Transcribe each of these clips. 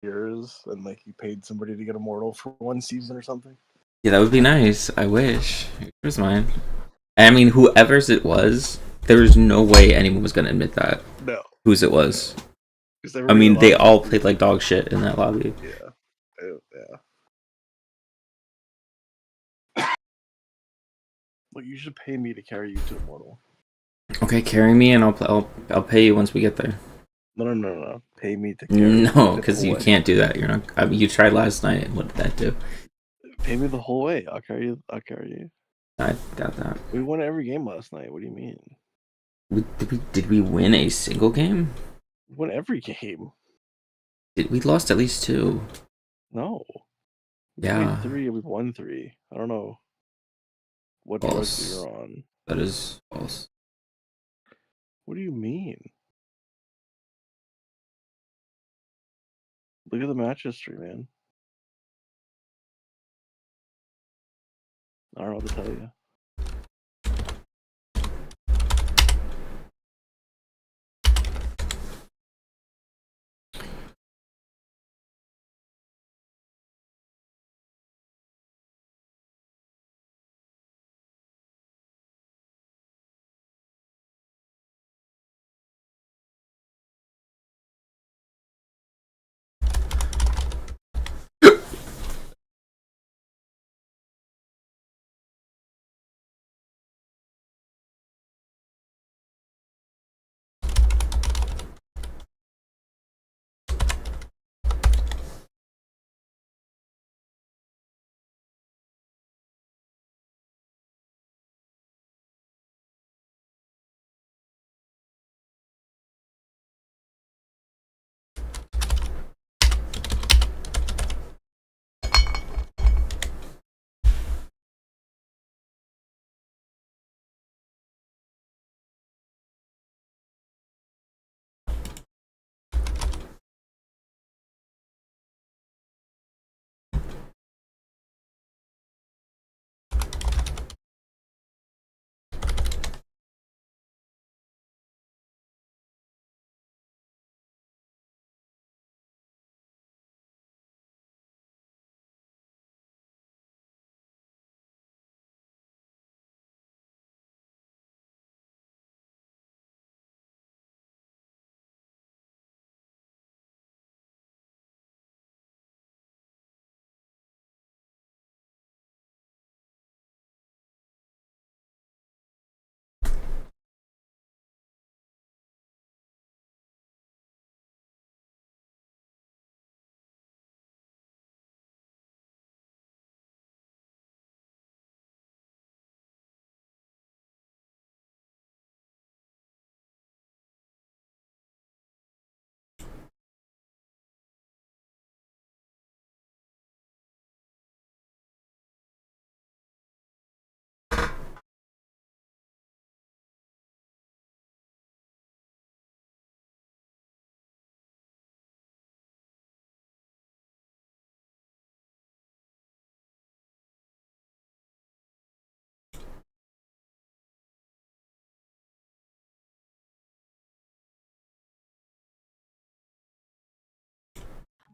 years and like you paid somebody to get immortal for one season or something. Yeah, that would be nice. I wish. Here's mine. I mean, whoever's it was, there was no way anyone was gonna admit that. No, Whose it was. because I everybody mean, they lost. all played like dog shit in that lobby. Yeah, yeah. Look, you should pay me to carry you to immortal. Okay, carry me, and I'll pay you once we get there. No. Pay me to carry No, you the because whole you way. can't do that. You're not. I mean, you tried last night. What did that do? Pay me the whole way. I'll carry you. I'll carry you. I got that. We won every game last night. What do you mean? Did we win a single game? We won every game. We lost at least 2? No. We Yeah. played 3 and we won 3. I don't know what drugs you're on. That is false. What do you mean? Look at the match history, man. I don't know what to tell you.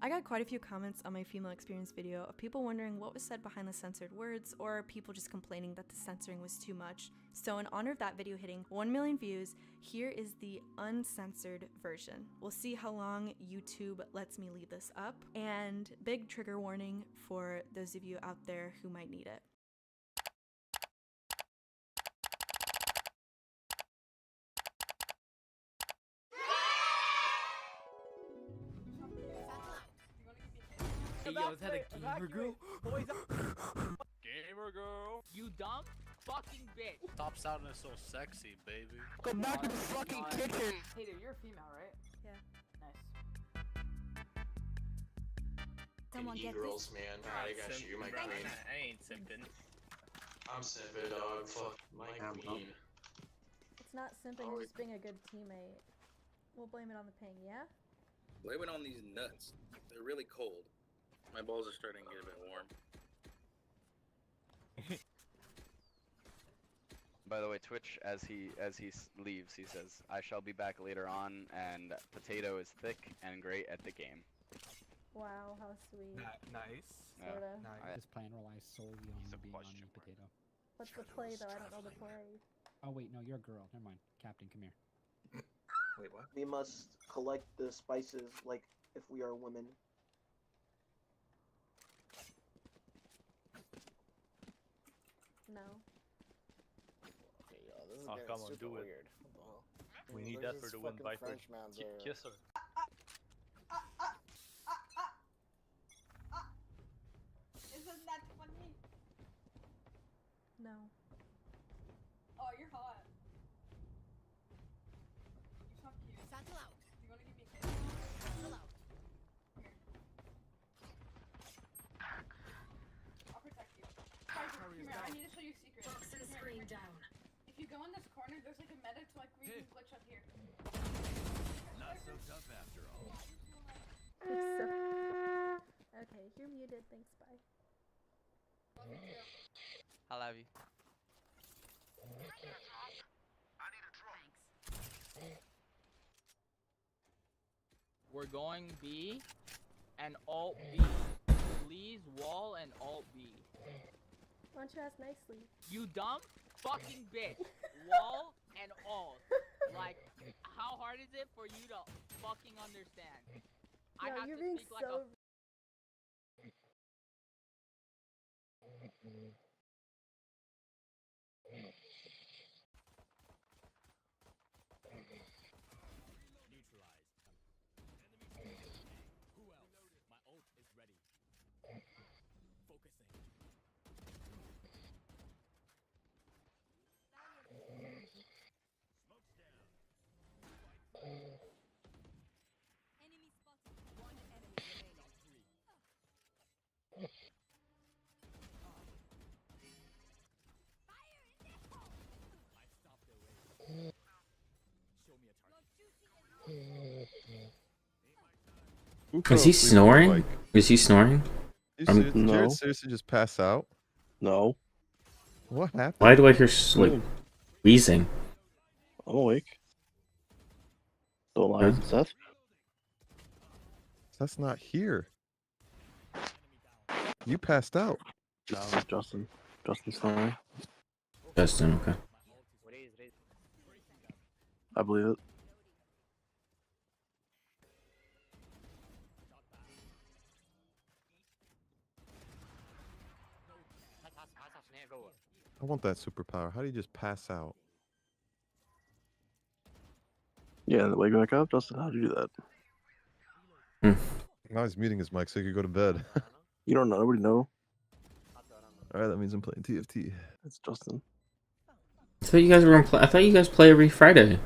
I got quite a few comments on my female experience video of people wondering what was said behind the censored words, or people just complaining that the censoring was too much. So in honor of that video hitting 1 million views, here is the uncensored version. We'll see how long YouTube lets me leave this up, and big trigger warning for those of you out there who might need it. Hey yo, is that a gamer girl? Gamer girl. You dumb fucking bitch. Stop sounding so sexy, baby. Go back to the fucking kitchen. Hey dude, you're a female, right? Yeah. Nice. Someone get girls, man. Alright, I got you. You're my queen. I ain't simping. I'm simping, dog. Fuck my queen. It's not simping, you're just being a good teammate. We'll blame it on the ping, yeah? Blame it on these nuts. They're really cold. My balls are starting to get a bit warm. By the way, Twitch, as he leaves, he says, "I shall be back later on, and Potato is thick and great at the game." Wow, how sweet. Nice. Sorta. Nice. This plan relies solely on you being on me, Potato. What's the play though? I don't know the play. Oh wait, no, you're a girl. Never mind. Captain, come here. Wait, what? We must collect the spices like if we are women. No. Okay, yo, this is Oh, getting come on, super do it. weird. What the hell? We Dude, need there's that for this the win, fucking Viper. Frenchman's there. Kiss her. Isn't that funny? No. Oh, you're hot. You're so cute. Settle out. Do you want to give me a kiss? Settle out. Here. I'll protect you. Come here, I need to show you a secret. Come here. If you go in this corner, there's like a medic to like where you can glitch up here. Not so tough after all. It's so... Okay, you're muted. Thanks, bye. Love you too. I love you. We're going B and alt B. Please wall and alt B. Why don't you ask nicely? You dumb fucking bitch. Wall and alt. Like, how hard is it for you to fucking understand? I Yo, have you're to being speak like so... a Who Is fell he asleep on the snoring? bike? Is he snoring? No. Jared seriously just pass out? No. What happened? Why do I hear like wheezing? I'm awake. Don't lie, Huh? Seth. That's not here. You passed out. No, it's Justin. Justin's snoring. Justin, okay. I believe it. I want that superpower. How do you just pass out? Yeah, and wake back up, Justin. How do you do that? Now he's muting his mic so he could go to bed. You don't know. Nobody know. Alright, that means I'm playing TFT. It's Justin. I thought you guys were I thought you guys play every Friday.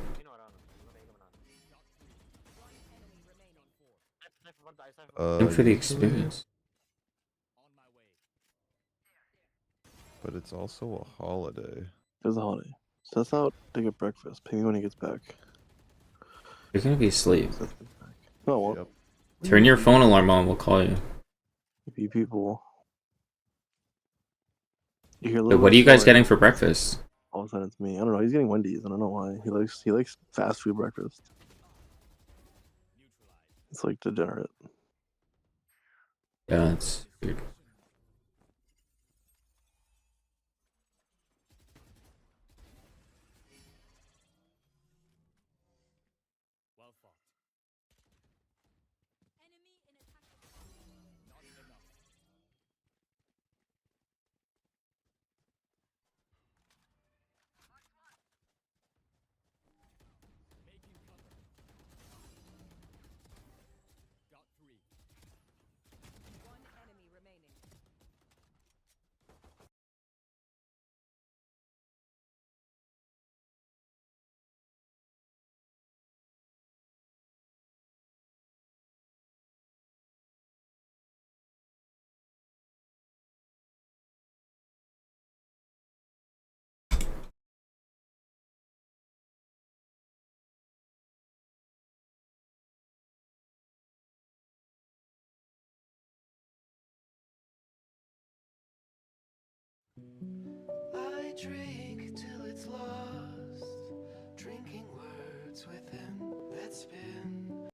And for the usually, experience. but it's also a holiday. It's a holiday. Seth's out to get breakfast. Pay me when he gets back. You're gonna be asleep. Seth gets back. No, I won't. Yep. Turn your phone alarm on. We'll call you. You people. You hear Wait, what are you guys snoring. getting for breakfast? All of a sudden it's me. I don't know. He's getting Wendy's. I don't know why. He likes fast food breakfast. It's like degenerate. Yeah, it's weird. I drink till it's lost, drinking words within that spin.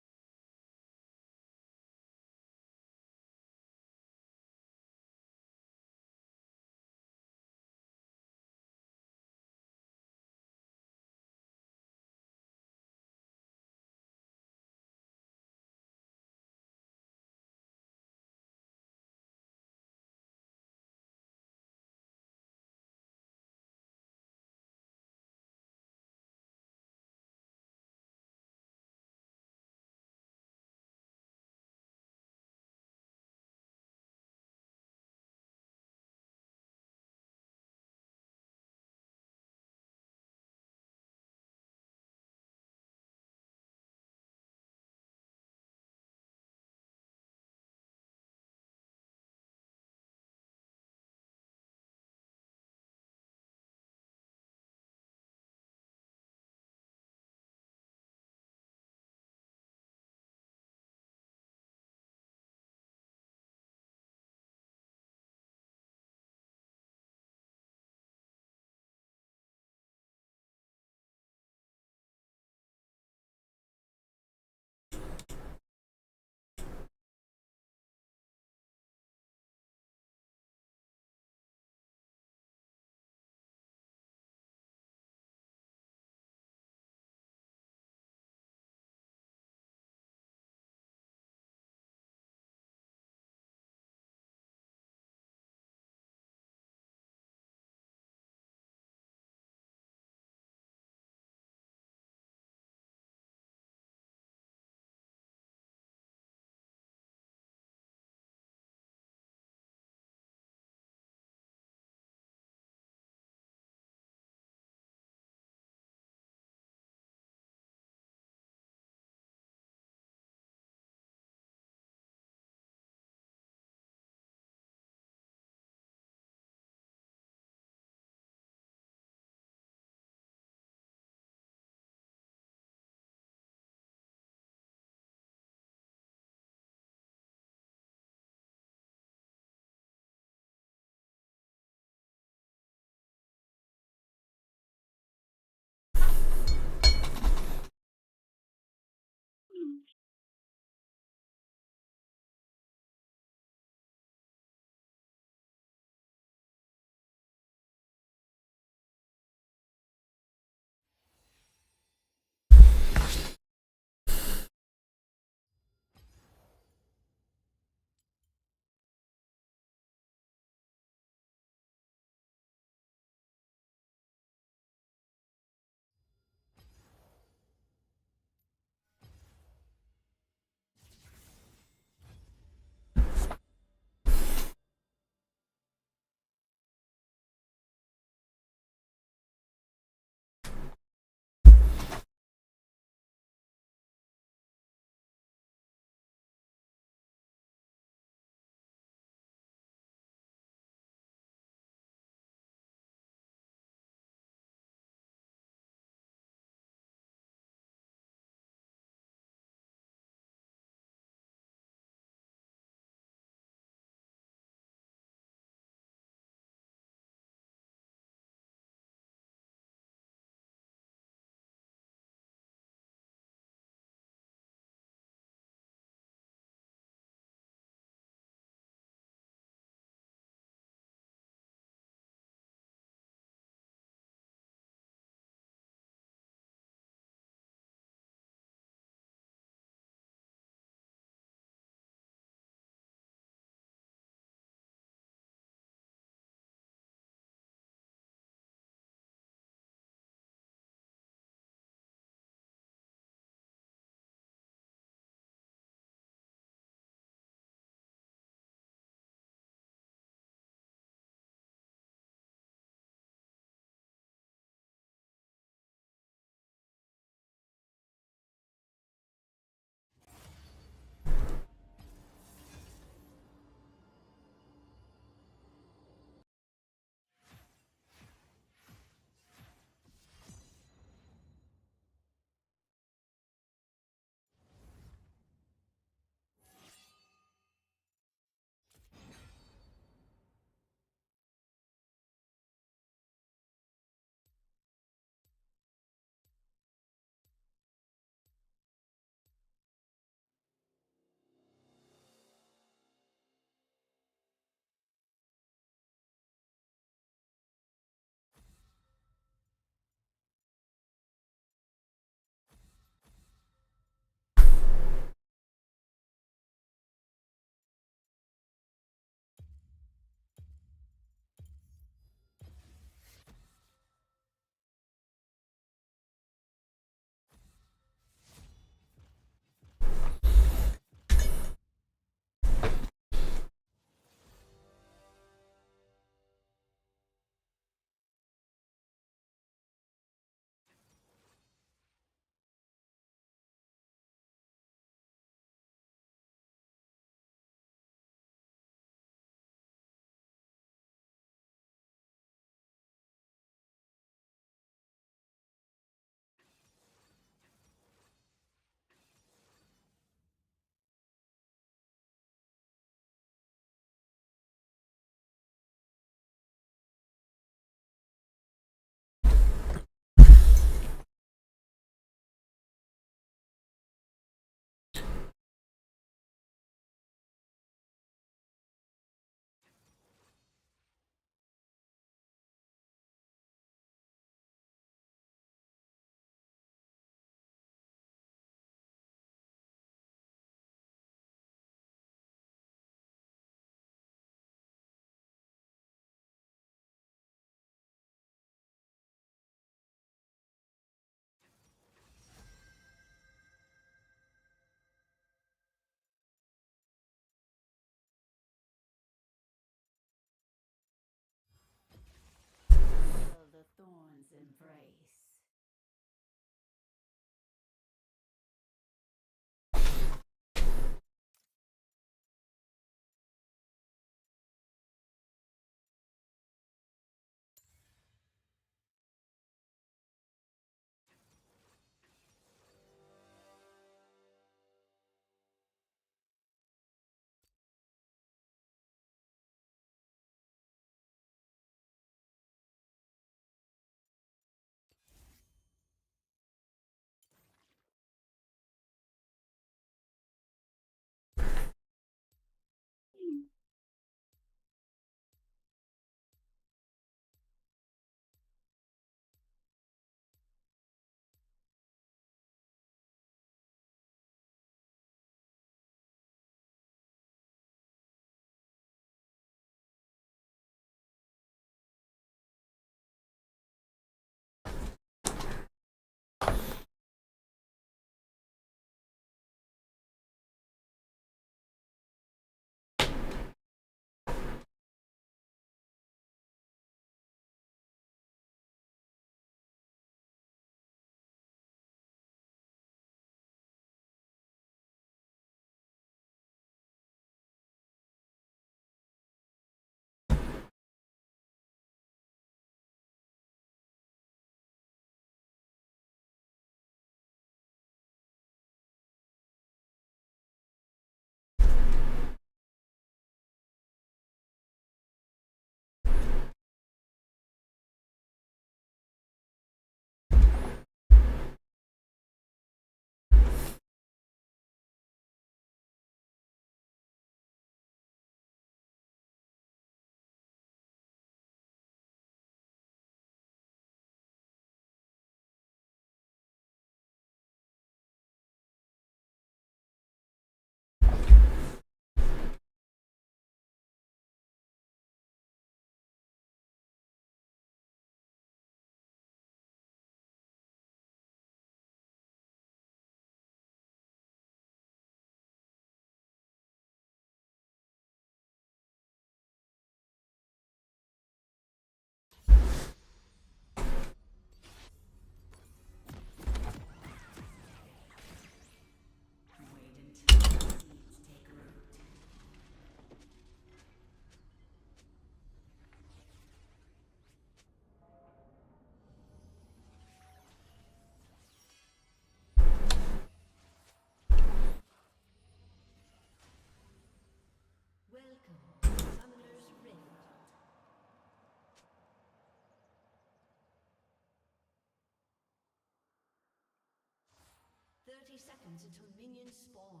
seconds until minions spawn.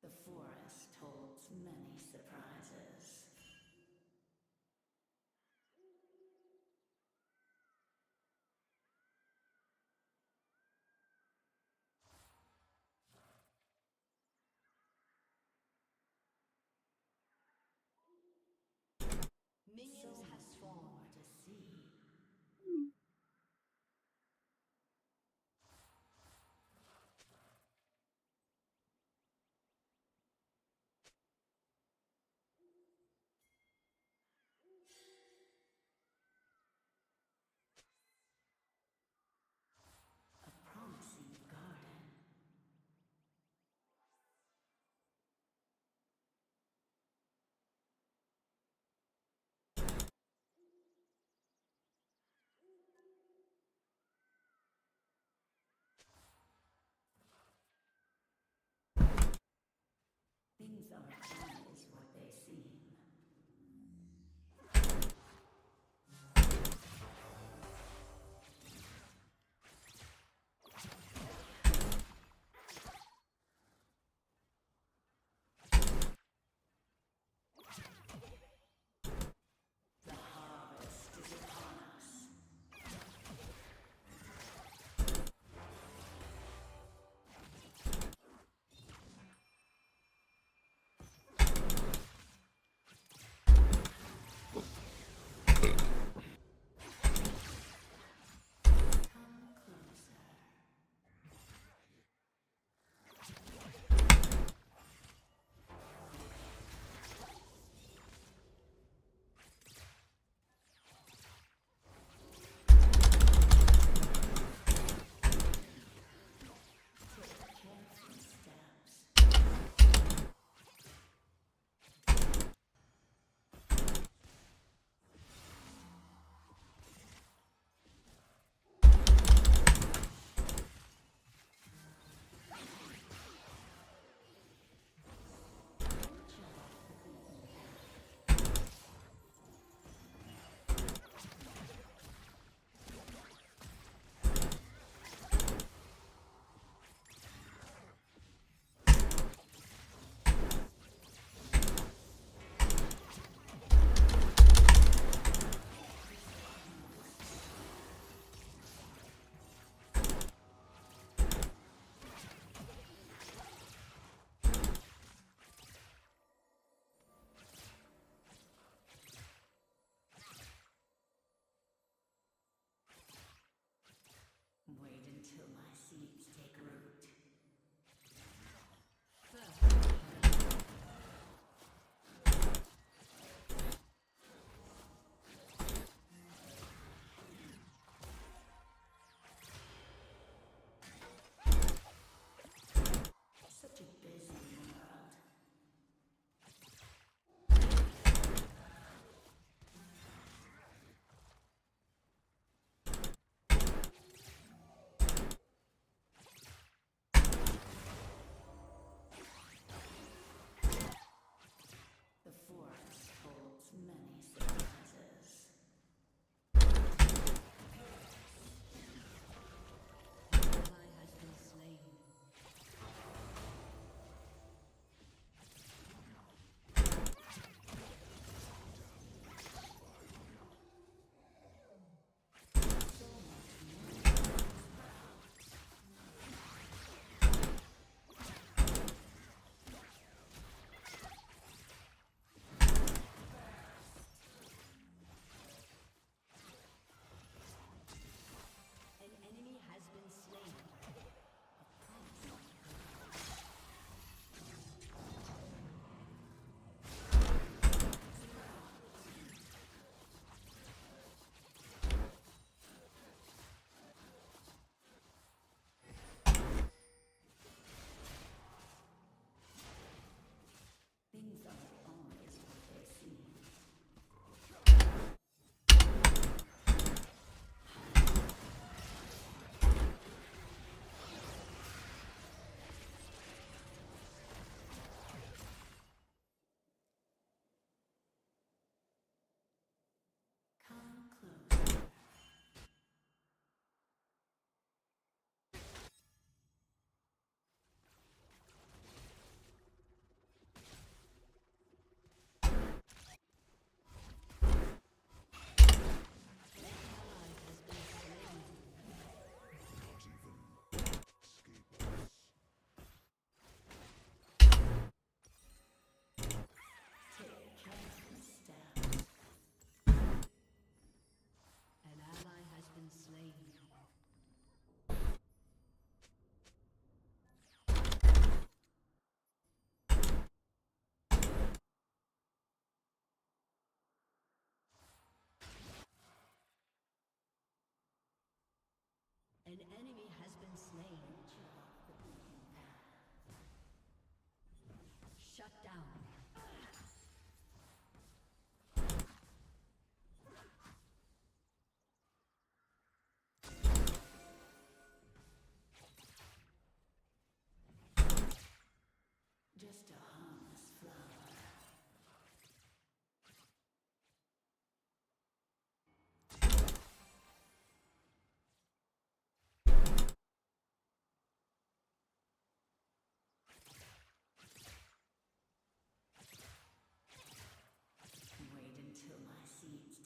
The forest holds many surprises. Minions have spawned to see. A promising garden. Things aren't always what they seem. The harvest is upon us. Come closer. An enemy has been slain. Shut down. Just a harmless flower. Wait until my seeds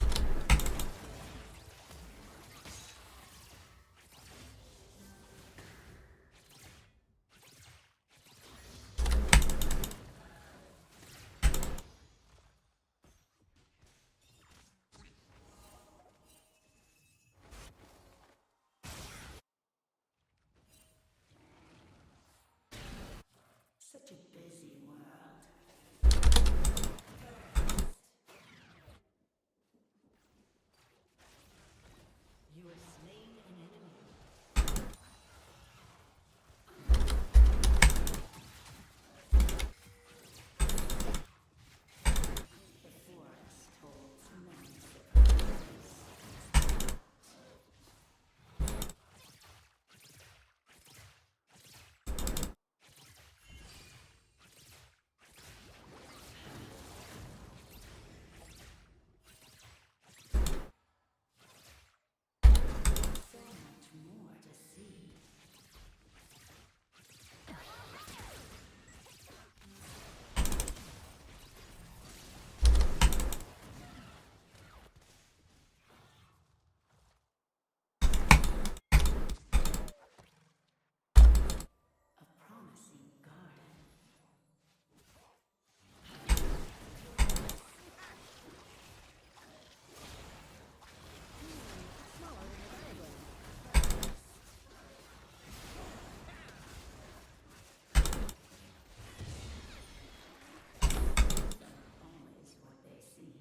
Such a busy world. You have slain an enemy. The forest holds many surprises. So much more to see. A promising garden. Always what they seem.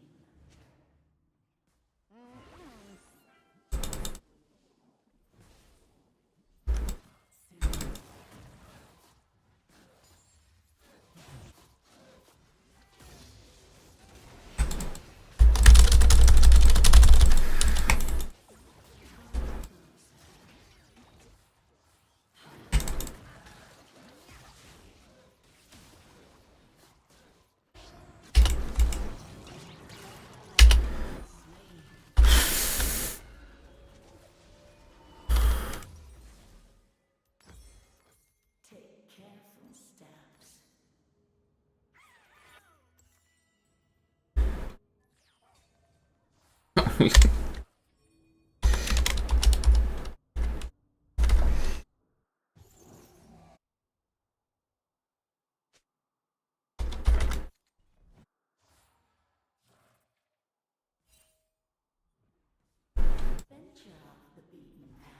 Take careful steps. Venture off the beaten path.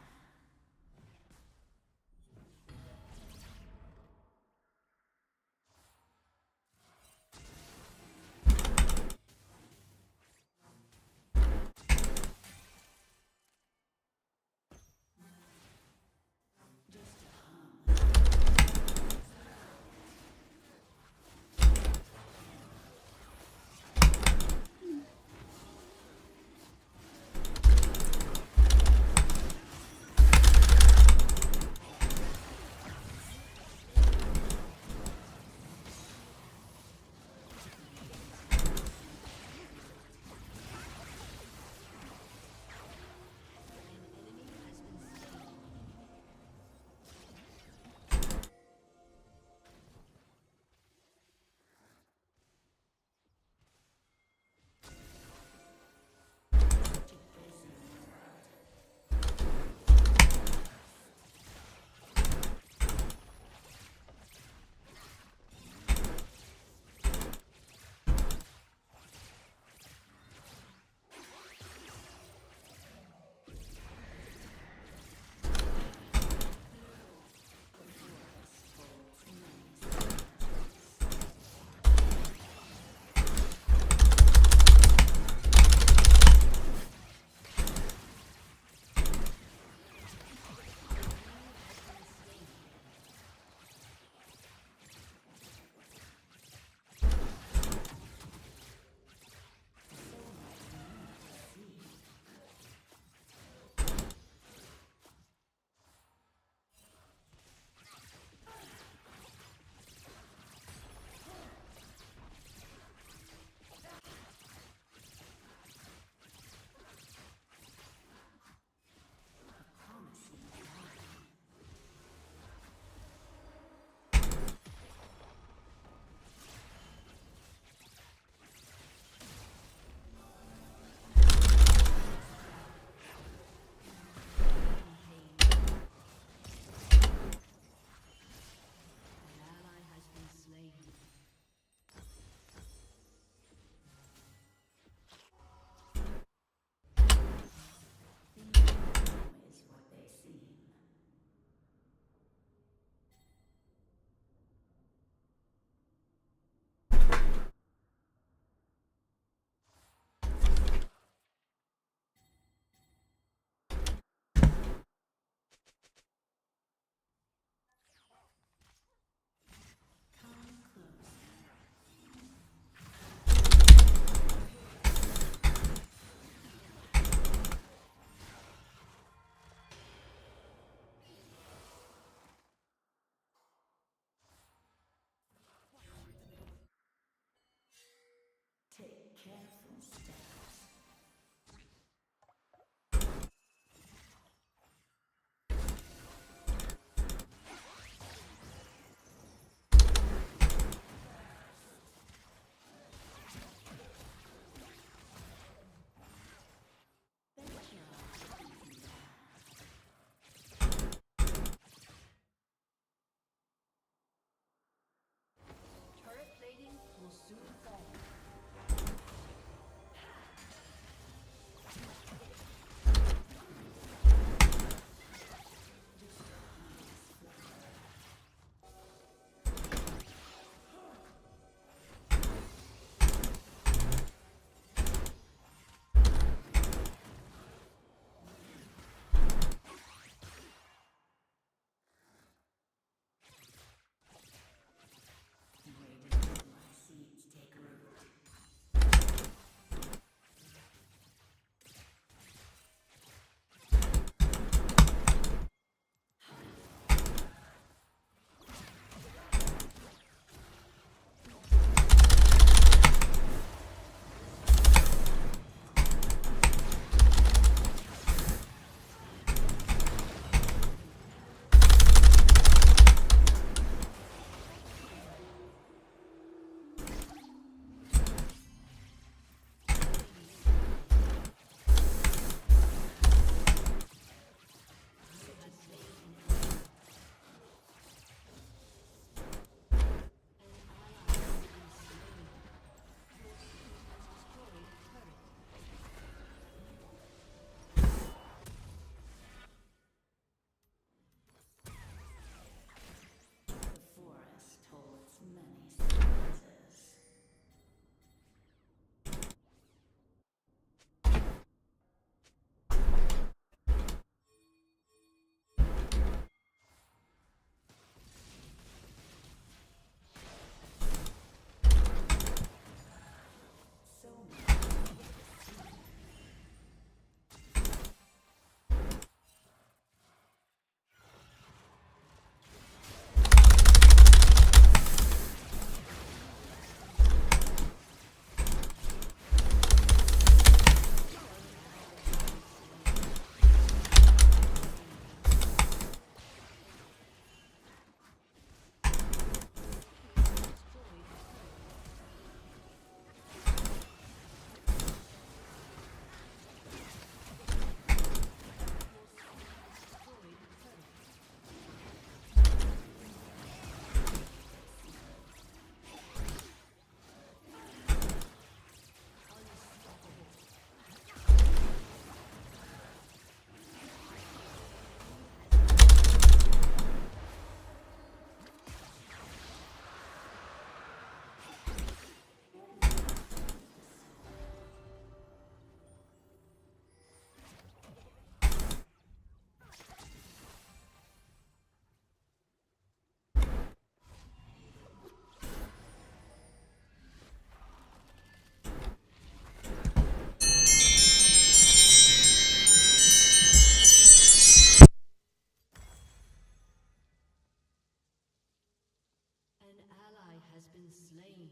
been slain.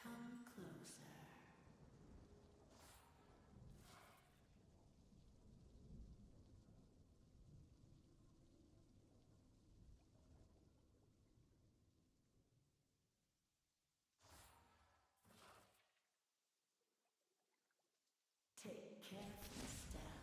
Come closer. Take careful steps.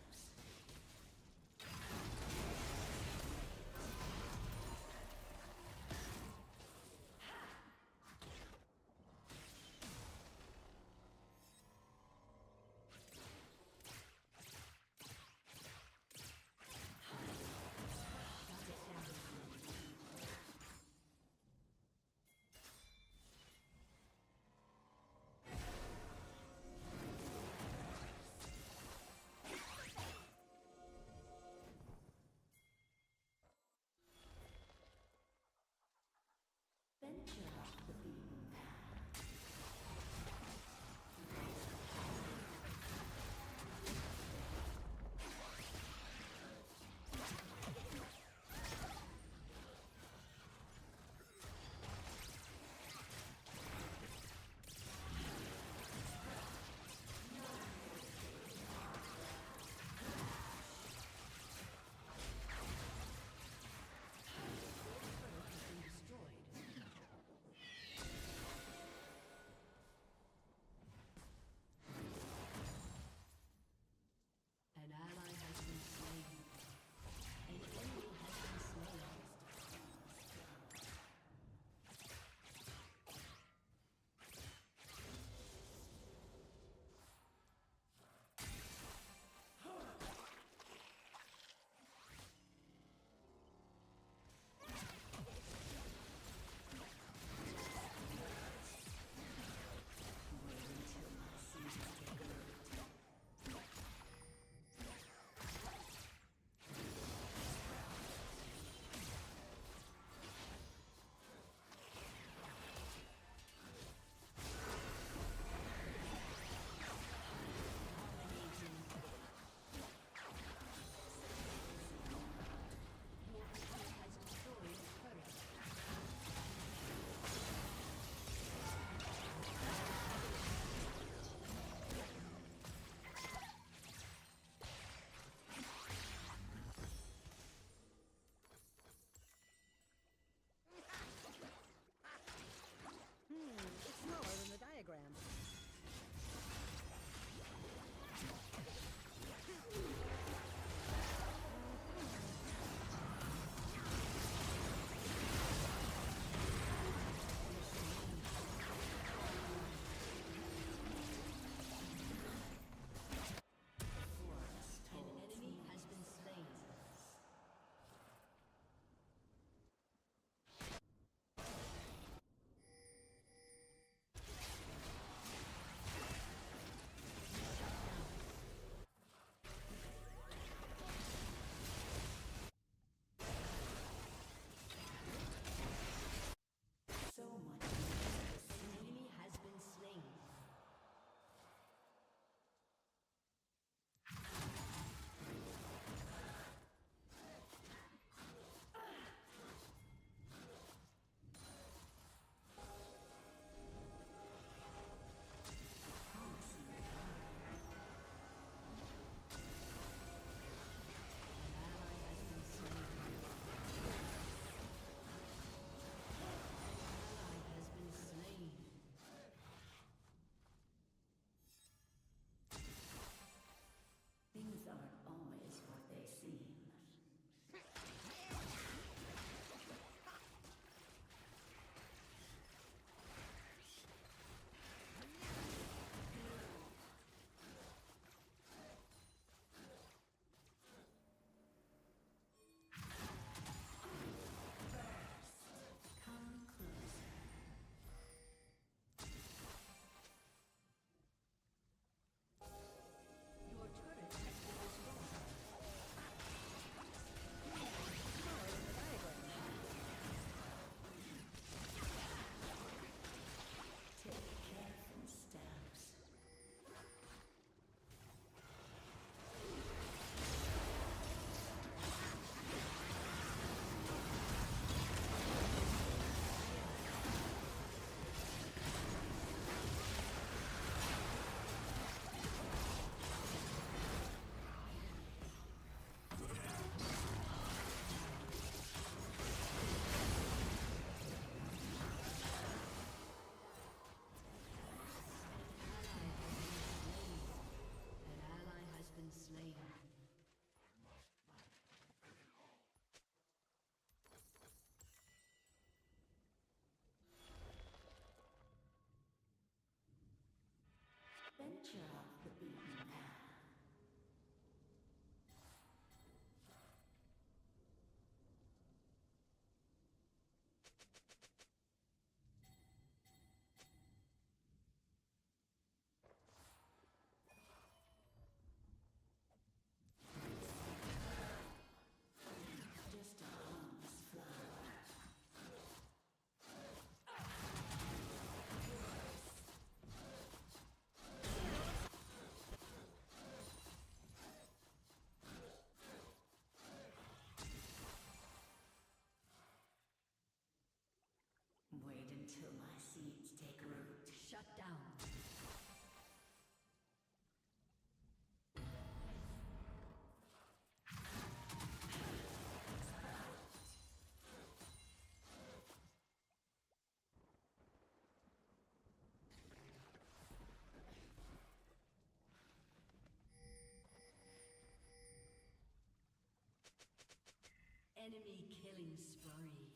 Enemy killing spree.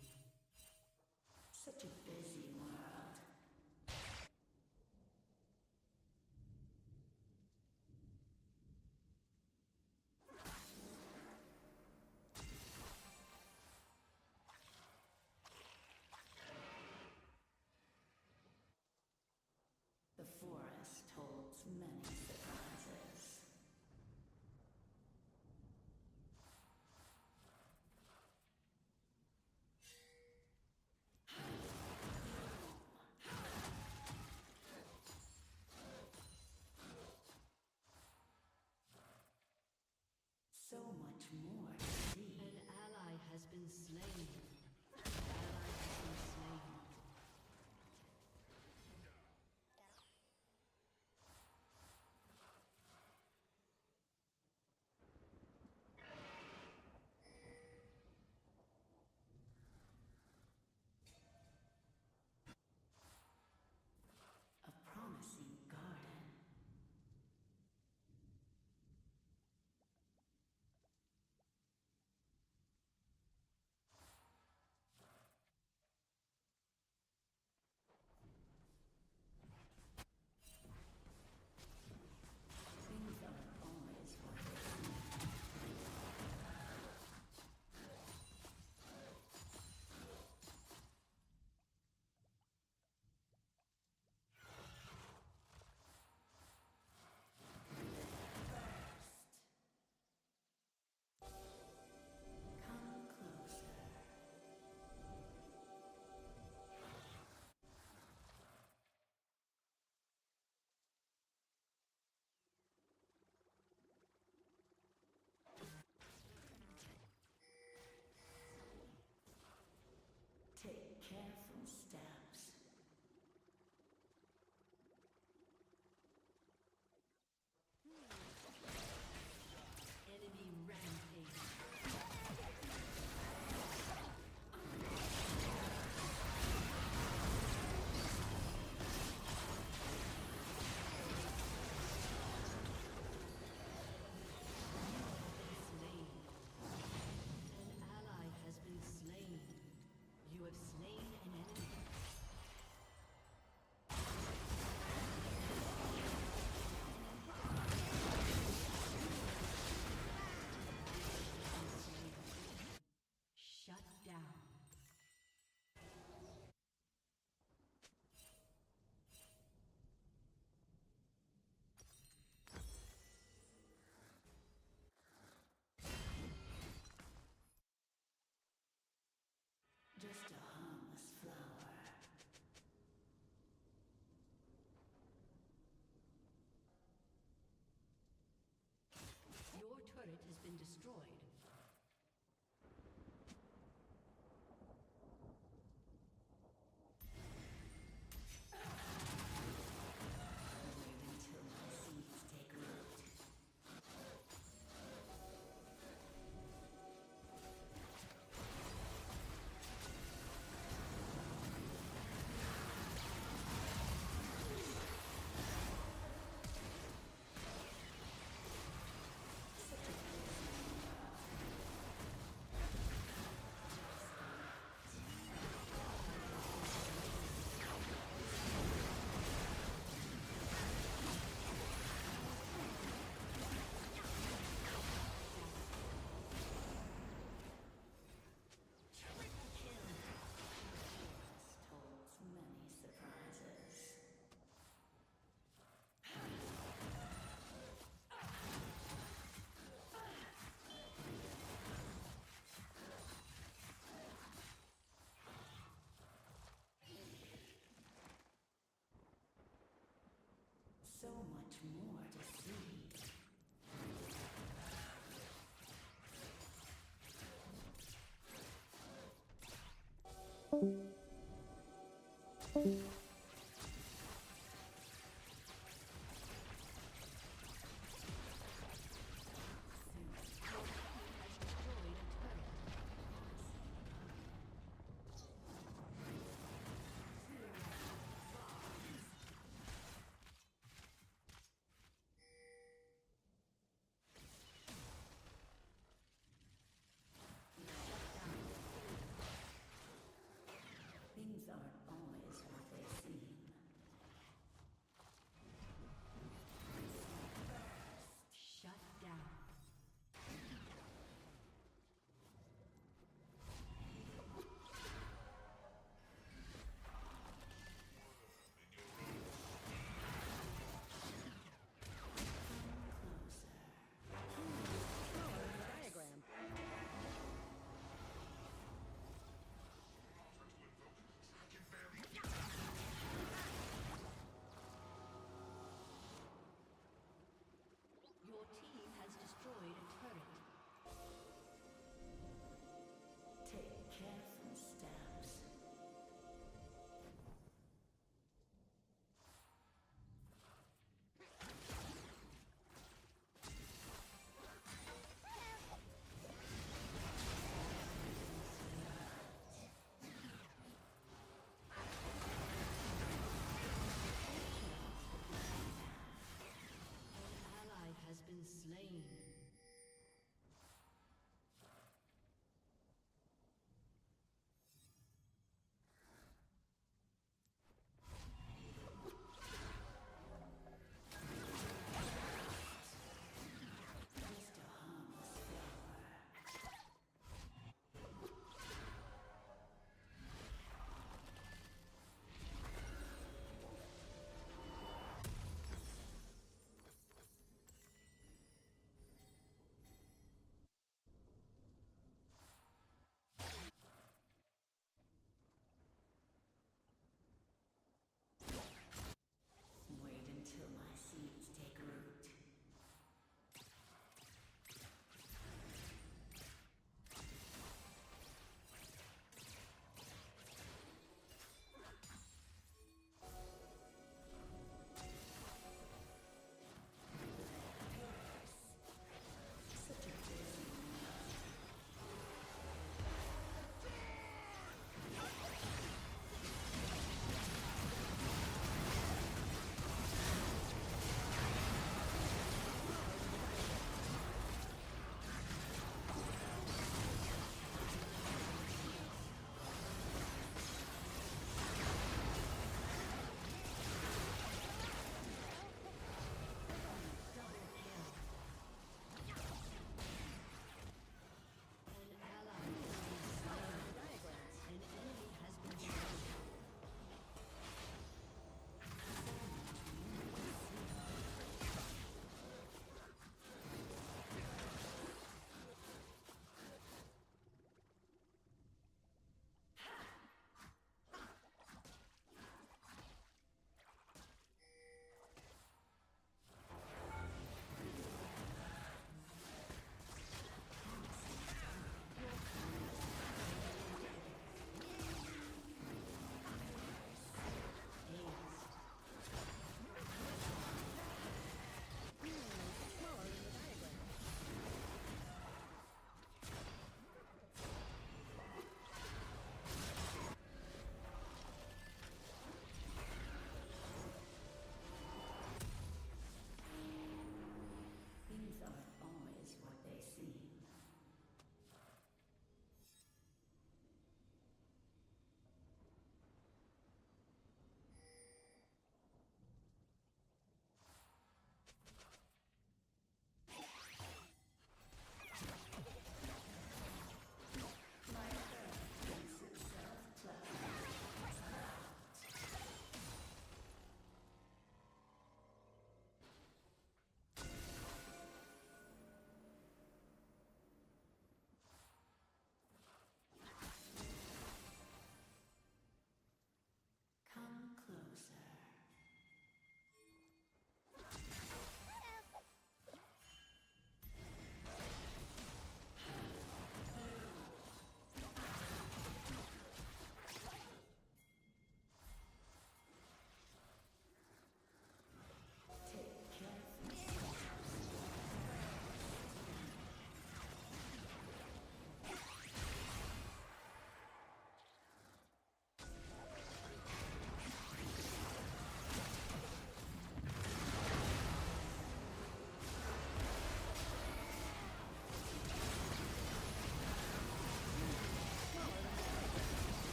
Such a busy world. The forest holds many surprises. So much more to see. An ally has been slain. An ally has been slain. A promising garden. Things aren't always what they seem. Come closer. Take careful steps. Enemy rampage. Slain. An ally has been slain. You have slain an enemy. Shut down. Just a harmless flower. Your turret has been destroyed. Wait until my seeds take root. Holds many surprises. So much more to see.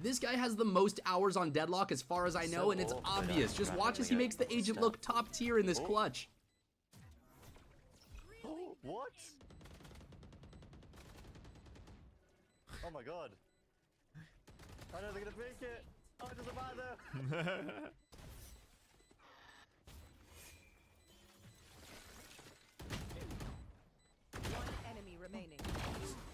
This guy has the most hours on Deadlock as far as I know, and it's obvious. Just watch as he makes the agent look top tier in this clutch. Oh, what? Oh my god. I don't think I'm gonna make it. Oh, it doesn't matter. Enemy remaining.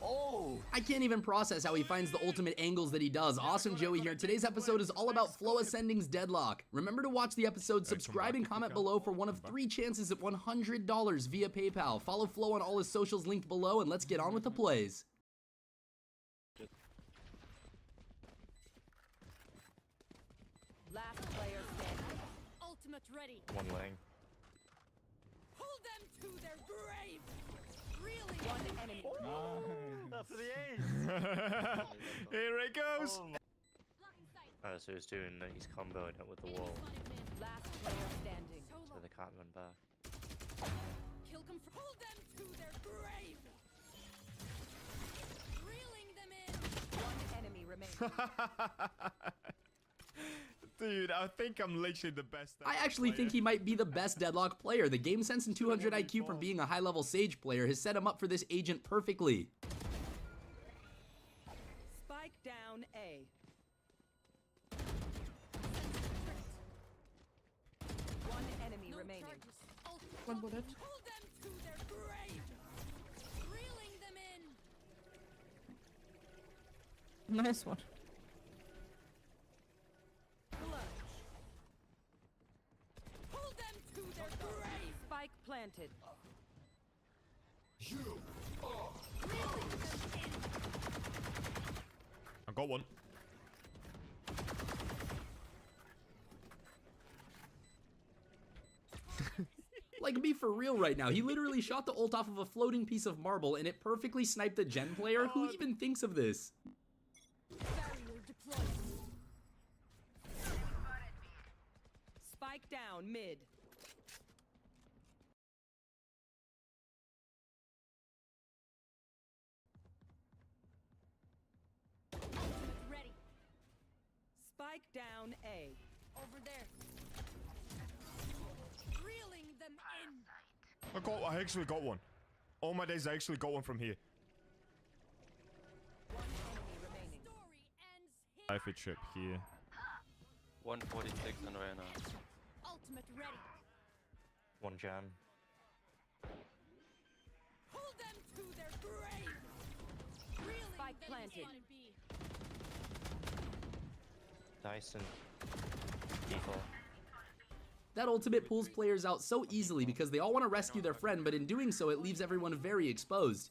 Oh! I can't even process how he finds the ultimate angles that he does. Awesome Joey here. Today's episode is all about Flow Ascending's Deadlock. Remember to watch the episode, subscribe and comment below for one of 3 chances at $100 via PayPal. Follow Flow on all his socials linked below, and let's get on with the plays. Last player standing. Ultimate ready. One lane. Hold them to their grave. Really? One enemy. That's the ace! Here it goes! So he's doing, he's comboing it with the wall, Last player standing. so they can't run back. Kill hold them to their grave. Reeling them in. One enemy remaining. Dude, I think I'm literally the best. I actually think he might be the best Deadlock player. The game sense and 200 IQ from being a high-level Sage player has set him up for this agent perfectly. Spike down A. One enemy remaining. One bullet. Hold them to their grave. Reeling them in. Nice one. Hold them to their grave. Spike planted. I got one. Like, be for real right now. He literally shot the ult off of a floating piece of marble, and it perfectly sniped the Gen player. Who even thinks of this? Barrier deployed. Spike down mid. Ready. Spike down A. Over there. Reeling them in. I actually got one. All my days I actually got one from here. One enemy remaining. Story ends here. I fit chip here. 146 on Reyna. Ultimate ready. One jam. Hold them to their grave. Reeling spike planted. Dyson. Default. That ultimate pulls players out so easily because they all want to rescue their friend, but in doing so, it leaves everyone very exposed.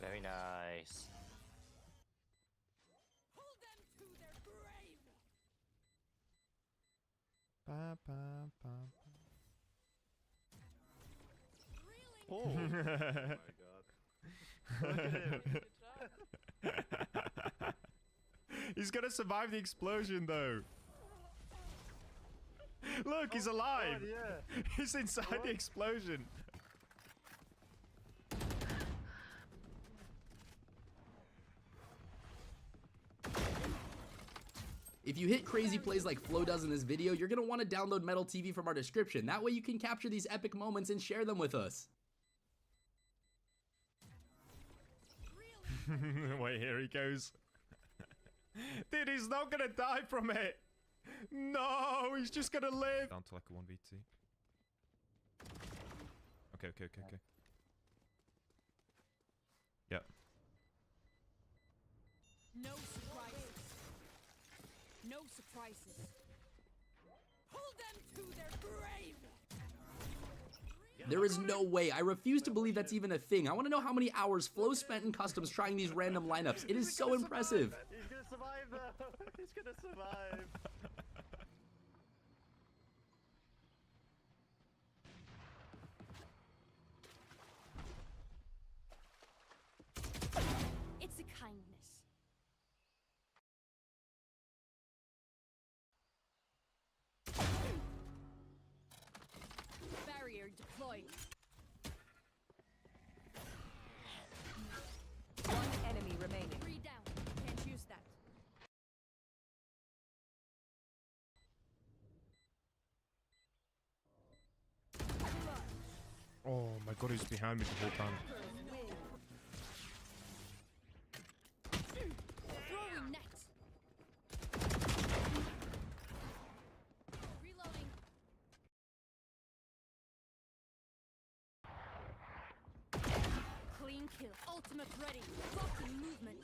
Very nice. Hold them to their grave. Ba, ba, ba, ba. Oh, oh my god. Look at him. He's gonna survive the explosion though. Look, he's alive. God, yeah. He's inside the explosion. If you hit crazy plays like Flo does in this video, you're going to want to download Metal TV from our description. That way you can capture these epic moments and share them with us. Wait, here he goes. Dude, he's not gonna die from it. No, he's just gonna live. Down to like a 1v2. Okay. Yep. No surprises. No surprises. Hold them to their grave. There is no way. I refuse to believe that's even a thing. I want to know how many hours Flo spent in customs trying these random lineups. It is so impressive. He's gonna survive though. He's gonna survive. It's a kindness. Barrier deployed. One enemy remaining. 3 down. Can't use that. Oh my god, he's behind me the whole time. Throwing net. Reloading. Clean kill. Ultimate ready. Blocking movement.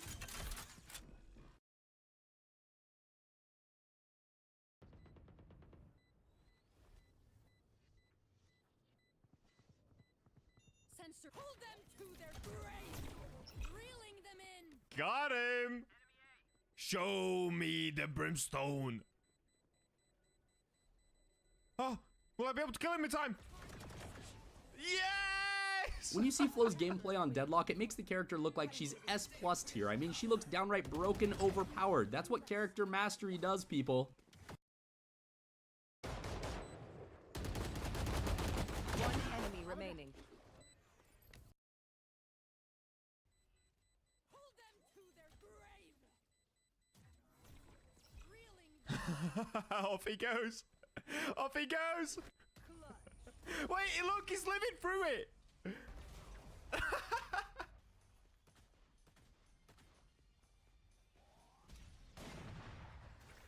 Sensor. Pull them to their grave. Reeling them in. Got him! Show me the brimstone. Oh, will I be able to kill him in time? Yes! When you see Flo's gameplay on Deadlock, it makes the character look like she's S+ tier. I mean, she looks downright broken, overpowered. That's what character mastery does, people. One enemy remaining. Pull them to their grave. Reeling. Off he goes. Off he goes. Wait, look, he's living through it.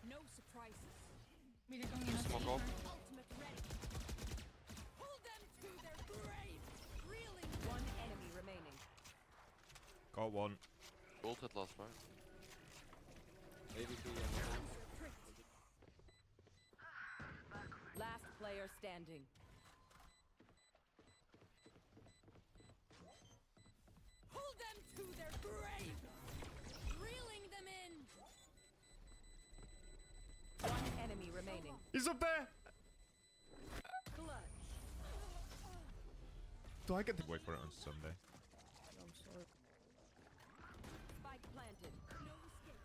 No surprises. Smoke off. Ultimate ready. Pull them to their grave. Reeling. One enemy remaining. Got one. Ulted last, right? Last player standing. Pull them to their grave. Reeling them in. One enemy remaining. He's up there. Clutch. Do I get to wait for it on Sunday? I'm sorry. Spike planted. No escape.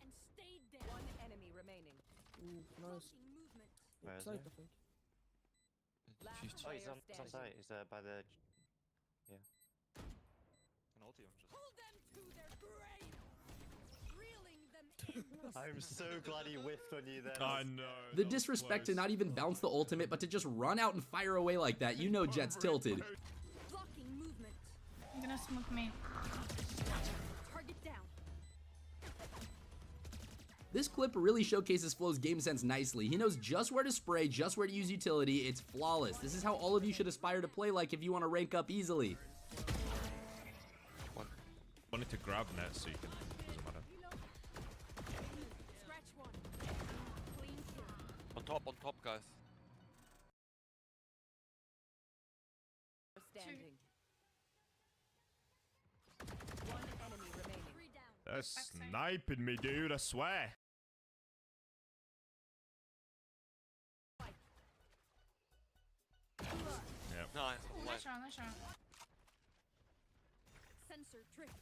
And stayed there. One enemy remaining. Blocking movement. Where is Side, he? I think. Last Oh, he's player on standing. site. He's by the. Yeah. Pull them to their grave. Reeling them in. I'm so glad he whiffed on you there. I know. The disrespect to not even bounce the ultimate, but to just run out and fire away like that, you know Jet's tilted. Blocking movement. I'm gonna smoke me. Target down. This clip really showcases Flo's game sense nicely. He knows just where to spray, just where to use utility. It's flawless. This is how all of you should aspire to play like if you want to rank up easily. Wanted to grab net so you can. Doesn't matter. Scratch one. Clean kill. On top, guys. Standing. One enemy remaining. Three down. They're sniping me, dude, I swear. Yep. Nice. Nice round, nice round. Sensor drift.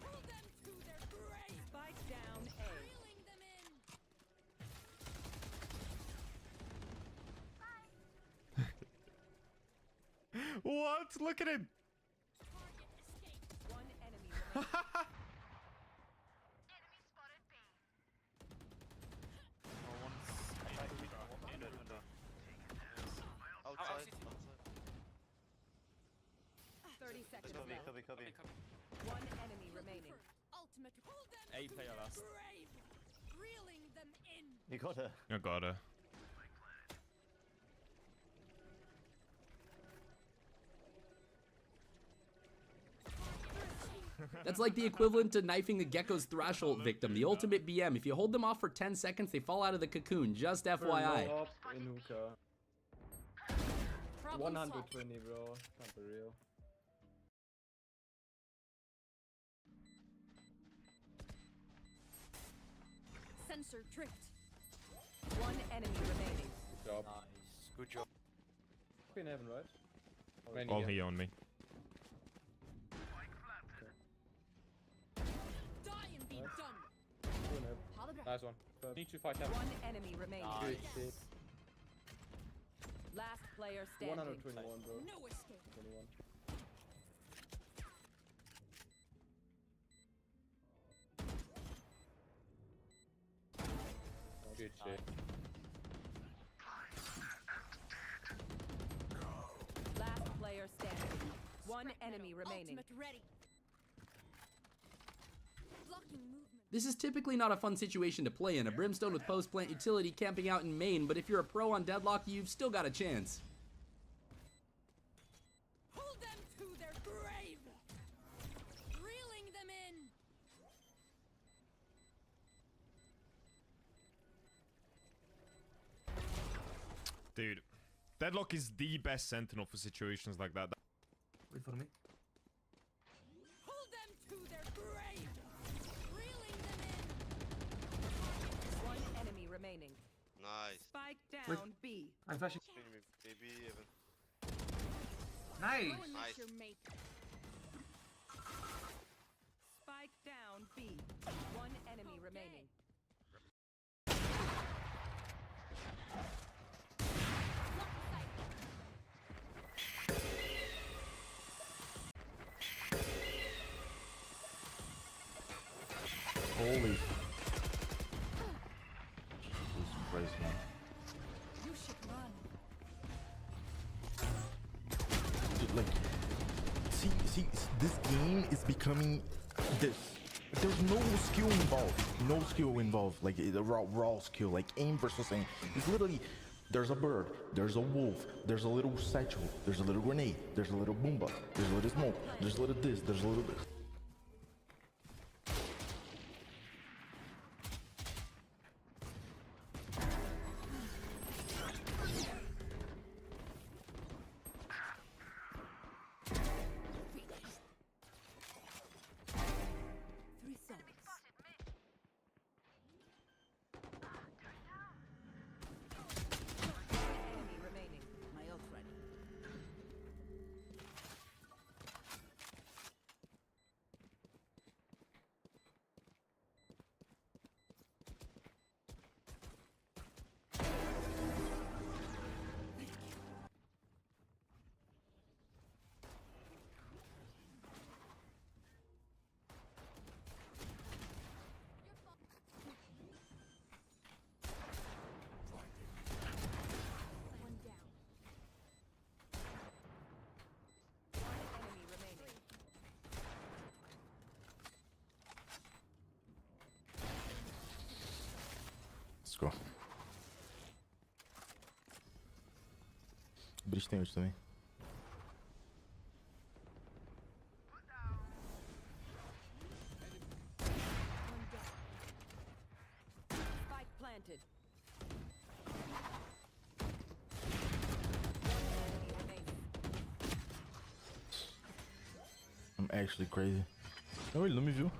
Pull them to their grave. Spike down A. Reeling them in. What? Look at him. Target escape. One enemy remaining. Outside. 30 seconds Cubby, left. cubby. One enemy remaining. Ultimate. Pull them A to player their last. grave. Reeling them in. You got her. I got her. That's like the equivalent to knifing a Gecko's Thrashhold victim, the ultimate BM. If you hold them off for 10 seconds, they fall out of the cocoon. Just FYI. In hookah. Problem solved. 120, bro. Can't be real. Sensor drift. One enemy remaining. Good job. Nice. Good job. In heaven, right? All he on me. Die and be Nice. done. Two in heaven. Hologram. Nice one. Need to fight heaven. One enemy remaining. Good shit. Last player standing. 121, bro. No escape. 21. Good shit. One enemy remaining. This is typically not a fun situation to play in, a Brimstone with post-plant utility camping out in main, but if you're a pro on Deadlock, you've still got a chance. Pull them to their grave! Reeling them in! Dude, Deadlock is the best sentinel for situations like that. Wait for me. Pull them to their grave! Reeling them in! One enemy remaining. Nice. Spike down B. I'm flashing. Maybe even. Nice. Nice. Spike down B. One enemy remaining. Holy. Jesus Christ, man. You should run. Dude, like, see, this game is becoming this. There's no skill involved. No skill involved. Like the raw skill, like aim versus aim. It's literally there's a bird, there's a wolf, there's a little satchel, there's a little grenade, there's a little boomba, there's a little smoke, there's a little this, there's a little bit. Enemy remaining. My ult ready. One down. One enemy remaining. Let's go. Breach tem ult também. One down. Spike planted. One enemy remaining. I'm actually crazy. No, ele não me viu.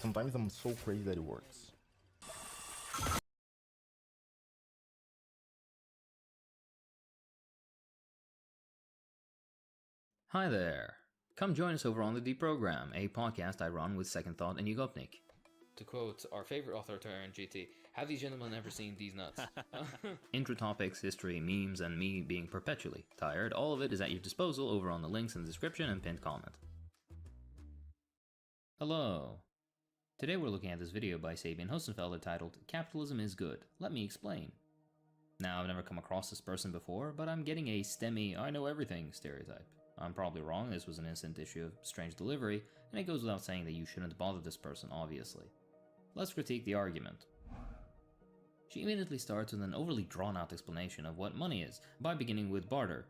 Sometimes I'm so crazy that it works. Hi there. Come join us over on The Deprogram, a podcast I run with Second Thought and Yugopnik. To quote our favorite authoritarian GT, have these gentlemen ever seen these nuts? Intro topics, history, memes, and me being perpetually tired, all of it is at your disposal over on the links in the description and pinned comment. Hello. Today we're looking at this video by Sabian Hosenfelder titled, Capitalism is Good. Let me explain. Now, I've never come across this person before, but I'm getting a STEMmy, I know everything stereotype. I'm probably wrong, this was an instant issue of strange delivery, and it goes without saying that you shouldn't bother this person, obviously. Let's critique the argument. She immediately starts with an overly drawn-out explanation of what money is, by beginning with barter.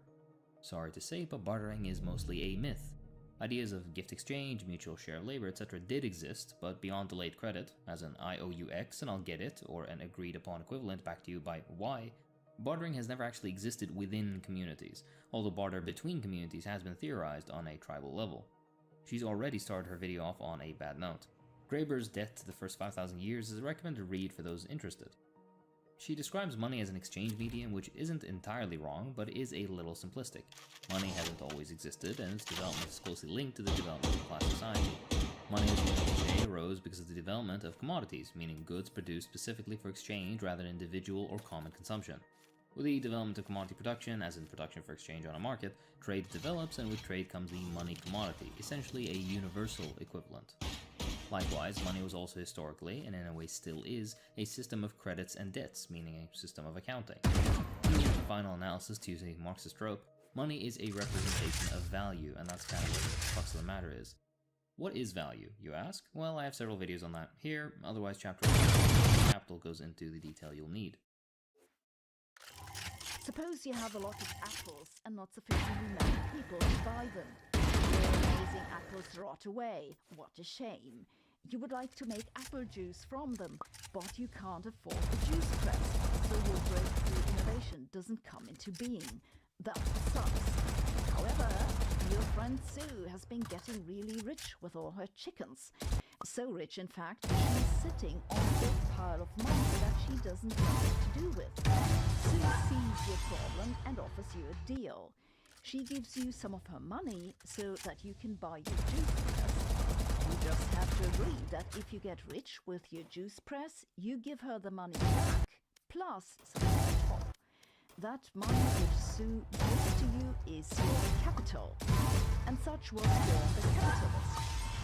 Sorry to say, but bartering is mostly a myth. Ideas of gift exchange, mutual share of labor, etc. did exist, but beyond delayed credit, as an I owe you X and I'll get it, or an agreed upon equivalent back to you by Y, bartering has never actually existed within communities, although barter between communities has been theorized on a tribal level. She's already started her video off on a bad note. Graeber's Death to the First 5,000 Years is a recommended read for those interested. She describes money as an exchange medium, which isn't entirely wrong, but is a little simplistic. Money hasn't always existed, and its development is closely linked to the development of class society. Money as we know today arose because of the development of commodities, meaning goods produced specifically for exchange rather than individual or common consumption. With the development of commodity production, as in production for exchange on a market, trade develops, and with trade comes the money commodity, essentially a universal equivalent. Likewise, money was also historically, and in a way still is, a system of credits and debts, meaning a system of accounting. In the final analysis, to use a Marxist trope, Money is a representation of value, and that's kind of what the crux of the matter is. What is value, you ask? Well, I have several videos on that here, otherwise chapter 1 Capital goes into the detail you'll need. Suppose you have a lot of apples and not sufficiently many people to buy them. Your amazing apples rot away. What a shame. You would like to make apple juice from them, but you can't afford the juice press, so your breakthrough innovation doesn't come into being. That sucks. However, your friend Sue has been getting really rich with all her chickens. So rich, in fact, she's sitting on a big pile of money that she doesn't know what to do with. Sue sees your problem and offers you a deal. She gives you some of her money so that you can buy your juice press. You just have to agree that if you get rich with your juice press, you give her the money back, plus something on top. That money which Sue gives to you is your capital. And such was born the capitalist.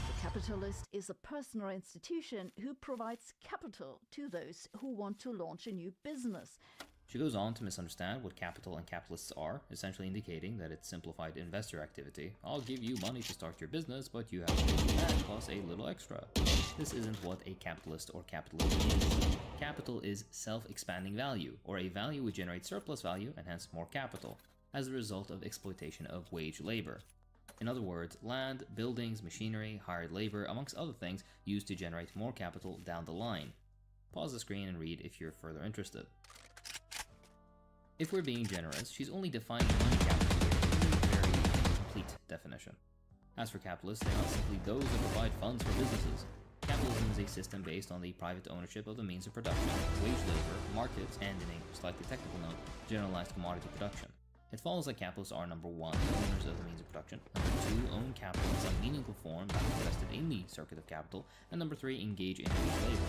The capitalist is a person or institution who provides capital to those who want to launch a new business. She goes on to misunderstand what capital and capitalists are, essentially indicating that it's simplified investor activity. I'll give you money to start your business, but you have to pay me back plus a little extra. This isn't what a capitalist or capitalism is. Capital is self-expanding value, or a value which generates surplus value and hence more capital, as a result of exploitation of wage labor. In other words, land, buildings, machinery, hired labor, amongst other things, used to generate more capital down the line. Pause the screen and read if you're further interested. If we're being generous, she's only defining money capital here in a very incomplete definition. As for capitalists, they are not simply those that provide funds for businesses. Capitalism is a system based on the private ownership of the means of production, wage labor, markets, and in a slightly technical note, generalized commodity production. It follows that capitalists are number 1, owners of the means of production, number 2, own capital in some meaningful form that is invested in the circuit of capital, and number 3, engage in wage labor.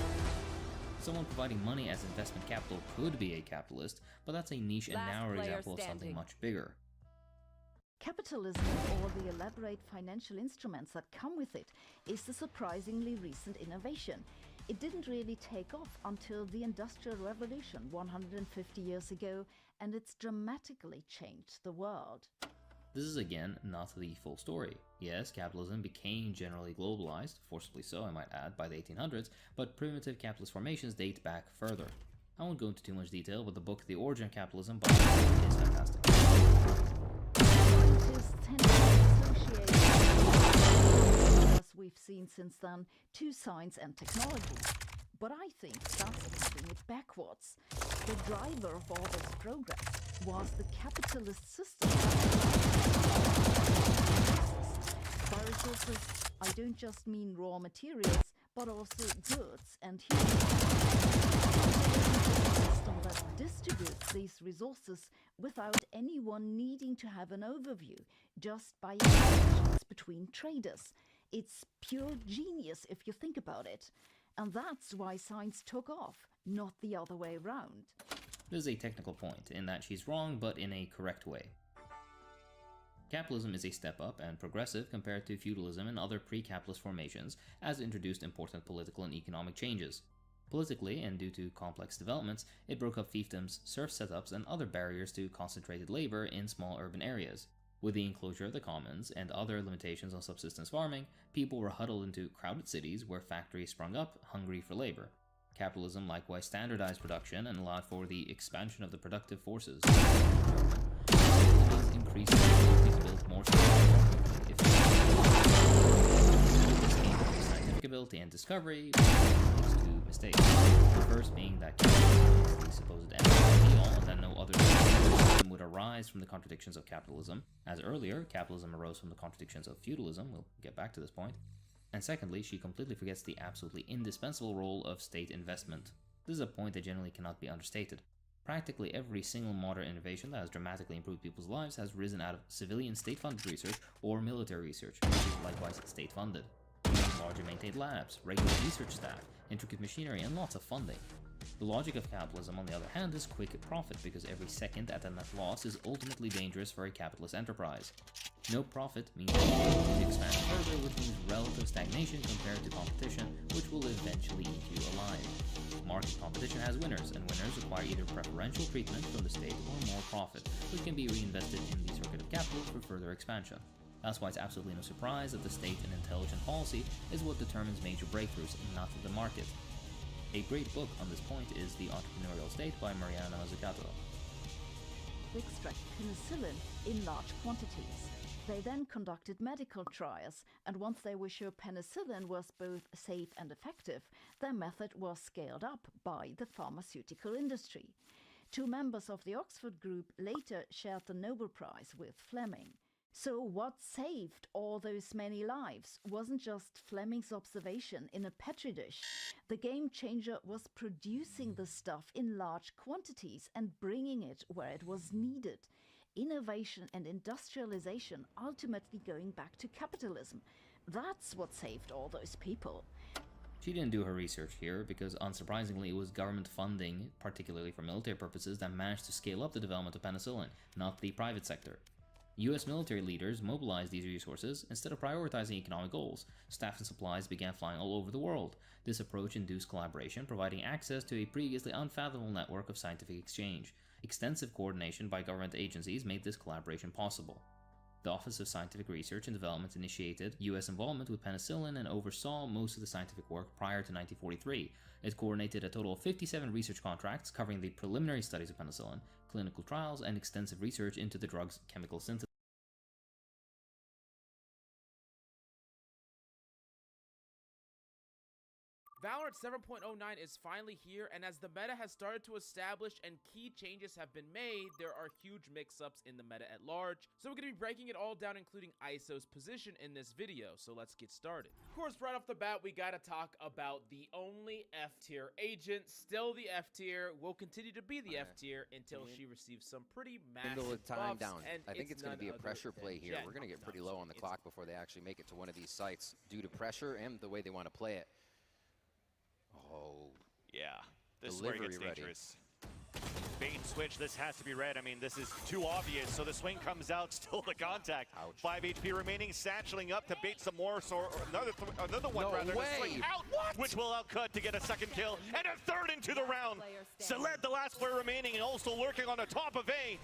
Someone providing money as investment capital could be a capitalist, but that's a niche and narrow example of something much bigger. Capitalism and all the elaborate financial instruments that come with it is a surprisingly recent innovation. It didn't really take off until the Industrial Revolution 150 years ago, and it's dramatically changed the world. This is again not the full story. Yes, capitalism became generally globalized, forcibly so I might add, by the 1800s, but primitive capitalist formations date back further. I won't go into too much detail, but the book The Origin of Capitalism by is fantastic. Scientists tend to associate, as we've seen since then, to science and technology. But I think that's putting it backwards. The driver of all this progress was the capitalist system. By resources, I don't just mean raw materials, but also goods and humans. A system that distributes these resources without anyone needing to have an overview, just by exchanges between traders. It's pure genius if you think about it. And that's why science took off, not the other way around. This is a technical point, in that she's wrong, but in a correct way. Capitalism is a step up and progressive compared to feudalism and other pre-capitalist formations, as it introduced important political and economic changes. Politically, and due to complex developments, it broke up fiefdoms, serf setups, and other barriers to concentrated labor in small urban areas. With the enclosure of the commons and other limitations on subsistence farming, people were huddled into crowded cities where factories sprung up, hungry for labor. Capitalism likewise standardized production and allowed for the expansion of the productive forces. Cities increased the ability to build more scientific ability and discovery leads to mistakes. The first being that capitalism is the supposed end all, and that no other system would arise from the contradictions of capitalism. As earlier, capitalism arose from the contradictions of feudalism. We'll get back to this point. And secondly, she completely forgets the absolutely indispensable role of state investment. This is a point that generally cannot be understated. Practically every single modern innovation that has dramatically improved people's lives has risen out of civilian state-funded research or military research, which is likewise state-funded. Larger maintained labs, regular research staff, intricate machinery, and lots of funding. The logic of capitalism, on the other hand, is quick profit, because every second at a net loss is ultimately dangerous for a capitalist enterprise. No profit means they need to expand further, which means relative stagnation compared to competition, which will eventually eat you alive. Market competition has winners, and winners require either preferential treatment from the state or more profit, which can be reinvested in the circuit of capital for further expansion. That's why it's absolutely no surprise that the state and intelligent policy is what determines major breakthroughs, not the market. A great book on this point is The Entrepreneurial State by Mariana Mazzucato. Extract penicillin in large quantities. They then conducted medical trials, and once they were sure penicillin was both safe and effective, their method was scaled up by the pharmaceutical industry. 2 members of the Oxford group later shared the Nobel Prize with Fleming. So what saved all those many lives wasn't just Fleming's observation in a petri dish. The game changer was producing the stuff in large quantities and bringing it where it was needed. Innovation and industrialization ultimately going back to capitalism. That's what saved all those people. She didn't do her research here because, unsurprisingly, it was government funding, particularly for military purposes, that managed to scale up the development of penicillin, not the private sector. US military leaders mobilized these resources instead of prioritizing economic goals. Staff and supplies began flying all over the world. This approach induced collaboration, providing access to a previously unfathomable network of scientific exchange. Extensive coordination by government agencies made this collaboration possible. The Office of Scientific Research and Development initiated US involvement with penicillin and oversaw most of the scientific work prior to 1943. It coordinated a total of 57 research contracts covering the preliminary studies of penicillin, clinical trials, and extensive research into the drug's chemical synthesis. Valorant 7.09 is finally here, and as the meta has started to establish and key changes have been made, there are huge mix-ups in the meta at large. So we're going to be breaking it all down, including ISO's position in this video, so let's get started. Of course, right off the bat, we gotta talk about the only F-tier agent, still the F-tier, will continue to be the F-tier until she receives some pretty massive Kindle with time buffs, down. and I think it's going to be a pressure play here. We're going to get pretty low on the clock before they actually make it to one of these sites due to pressure and the way they want to play it. Oh, yeah, this is where it gets dangerous. Bait and switch, this has to be red. I mean, this is too obvious, so the swing comes out, still the contact. Ouch. 5 HP remaining, satcheling up to bait some more, so another one rather. Way. The swing out, which will outcut to get a second kill, and a third into the round. Seled, the last player remaining, and also lurking on the top of A.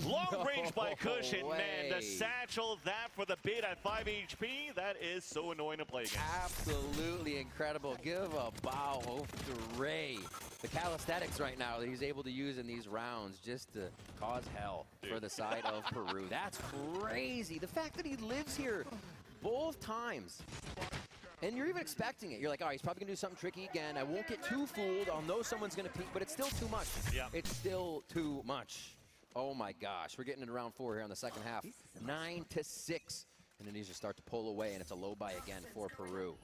Long range by Kush, and man, the satchel, that for the bait at 5 HP, that is so annoying to play against. Absolutely incredible. Give a bow to Ray. The calisthenics right now that he's able to use in these rounds just to cause hell for the side of Peru. That's crazy. The fact that he lives here both times. And you're even expecting it. You're like, oh, he's probably going to do something tricky again. I won't get too fooled. I'll know someone's going to peek, but it's still too much. Yeah. It's still too much. Oh my gosh, we're getting into round 4 here in the second half. 9-6. Indonesia start to pull away, and it's a low buy again for Peru.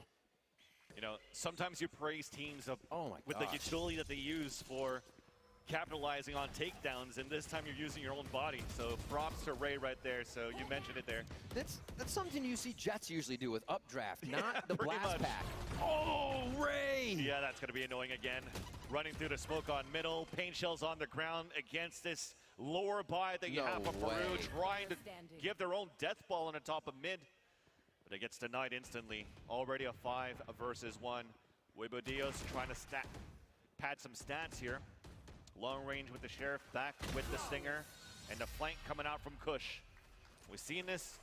You know, sometimes you praise teams of with gosh. the utility that they use for capitalizing on takedowns, and this time you're using your own body. So props to Ray right there. So you mentioned it there. That's something you see Jets usually do with updraft, not the blast much. pack. Oh, Ray! Yeah, that's going to be annoying again. Running through the smoke on middle, paint shells on the ground against this lower buy that you have from Peru, trying to give their own death ball on the top of mid. But it gets denied instantly. Already a 5 versus 1. Weibo Dios trying to pad some stats here. Long range with the Sheriff, back with the Stinger, and the flank coming out from Kush. We've seen this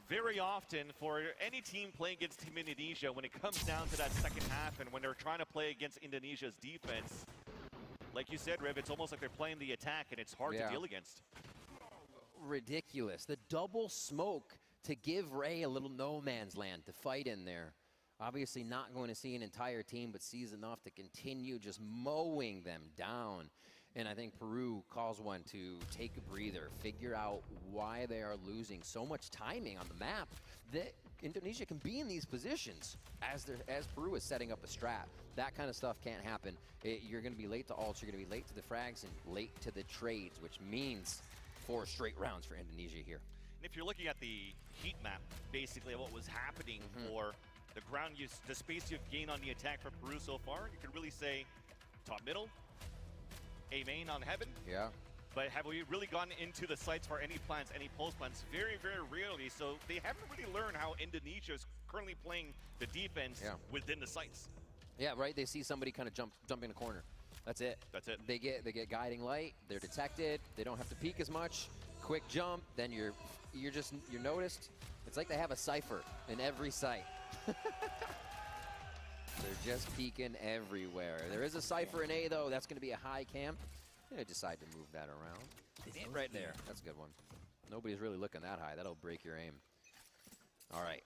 very often for any team playing against Team Indonesia when it comes down to that second half and when they're trying to play against Indonesia's defense. Like you said, Riv, it's almost like they're playing the attack and it's hard to deal against. Ridiculous. The double smoke to give Ray a little no man's land to fight in there. Obviously not going to see an entire team, but sees enough to continue just mowing them down. And I think Peru calls one to take a breather, figure out why they are losing so much timing on the map that Indonesia can be in these positions as Peru is setting up a strat. That kind of stuff can't happen. You're going to be late to ults, you're going to be late to the frags, and late to the trades, which means 4 straight rounds for Indonesia here. And if you're looking at the heat map, basically what was happening for the ground use, the space you've gained on the attack for Peru so far, you could really say top middle, A main on heaven. Yeah. But have we really gone into the sites for any plans, any pulse plans? Very, very rarely. So they haven't really learned how Indonesia is currently playing the defense within the sites. Yeah, right. They see somebody kind of jumping a corner. That's it. That's it. They get guiding light. They're detected. They don't have to peek as much. Quick jump. Then you're noticed. It's like they have a cipher in every site. They're just peeking everywhere. There is a cipher in A though. That's going to be a high camp. They decide to move that around. Right there. That's a good one. Nobody's really looking that high. That'll break your aim. All right.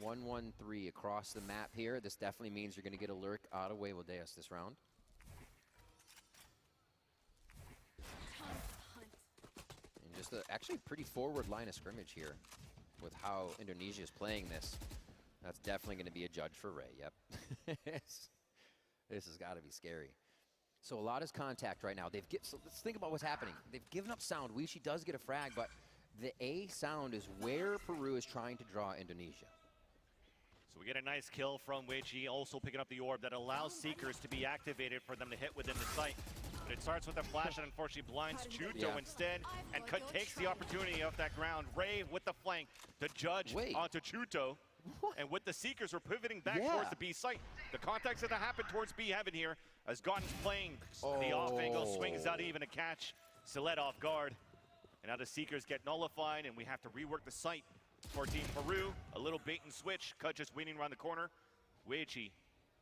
1-1-3 across the map here. This definitely means you're going to get a lurk out of Huevo-Deus this round. And just actually pretty forward line of scrimmage here with how Indonesia is playing this. That's definitely going to be a judge for Ray. Yep. This has got to be scary. So a lot is contact right now. So let's think about what's happening. They've given up sound. Weishi does get a frag, but the A sound is where Peru is trying to draw Indonesia. So we get a nice kill from Weishi, also picking up the orb that allows Seekers to be activated for them to hit within the site. But it starts with a flash and unfortunately blinds Chuto instead, and Cut takes the opportunity off that ground. Ray with the flank, the judge onto Chuto. And with the Seekers, we're pivoting back towards the B site. The contact's gonna happen towards B heaven here, as Gotten's playing the off angle, swings out even to catch Silette off guard. And now the Seekers get nullified, and we have to rework the site for Team Peru. A little bait and switch, Cut just waiting around the corner. Weichi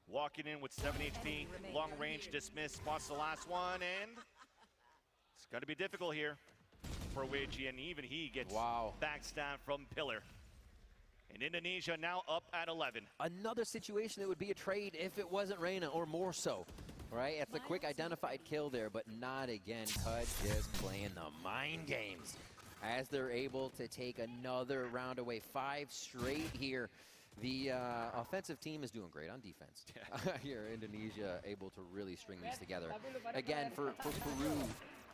walking in with 7 HP, long range dismiss, spots the last one, and it's gonna be difficult here for Weichi, and even he gets backstabbed from Pillar. And Indonesia now up at 11. Another situation that would be a trade if it wasn't Reyna, or more so. Right? It's a quick identified kill there, but not again. Cud just playing the mind games as they're able to take another round away. 5 straight here. The offensive team is doing great on defense. Here, Indonesia able to really string these together. Again, for Peru,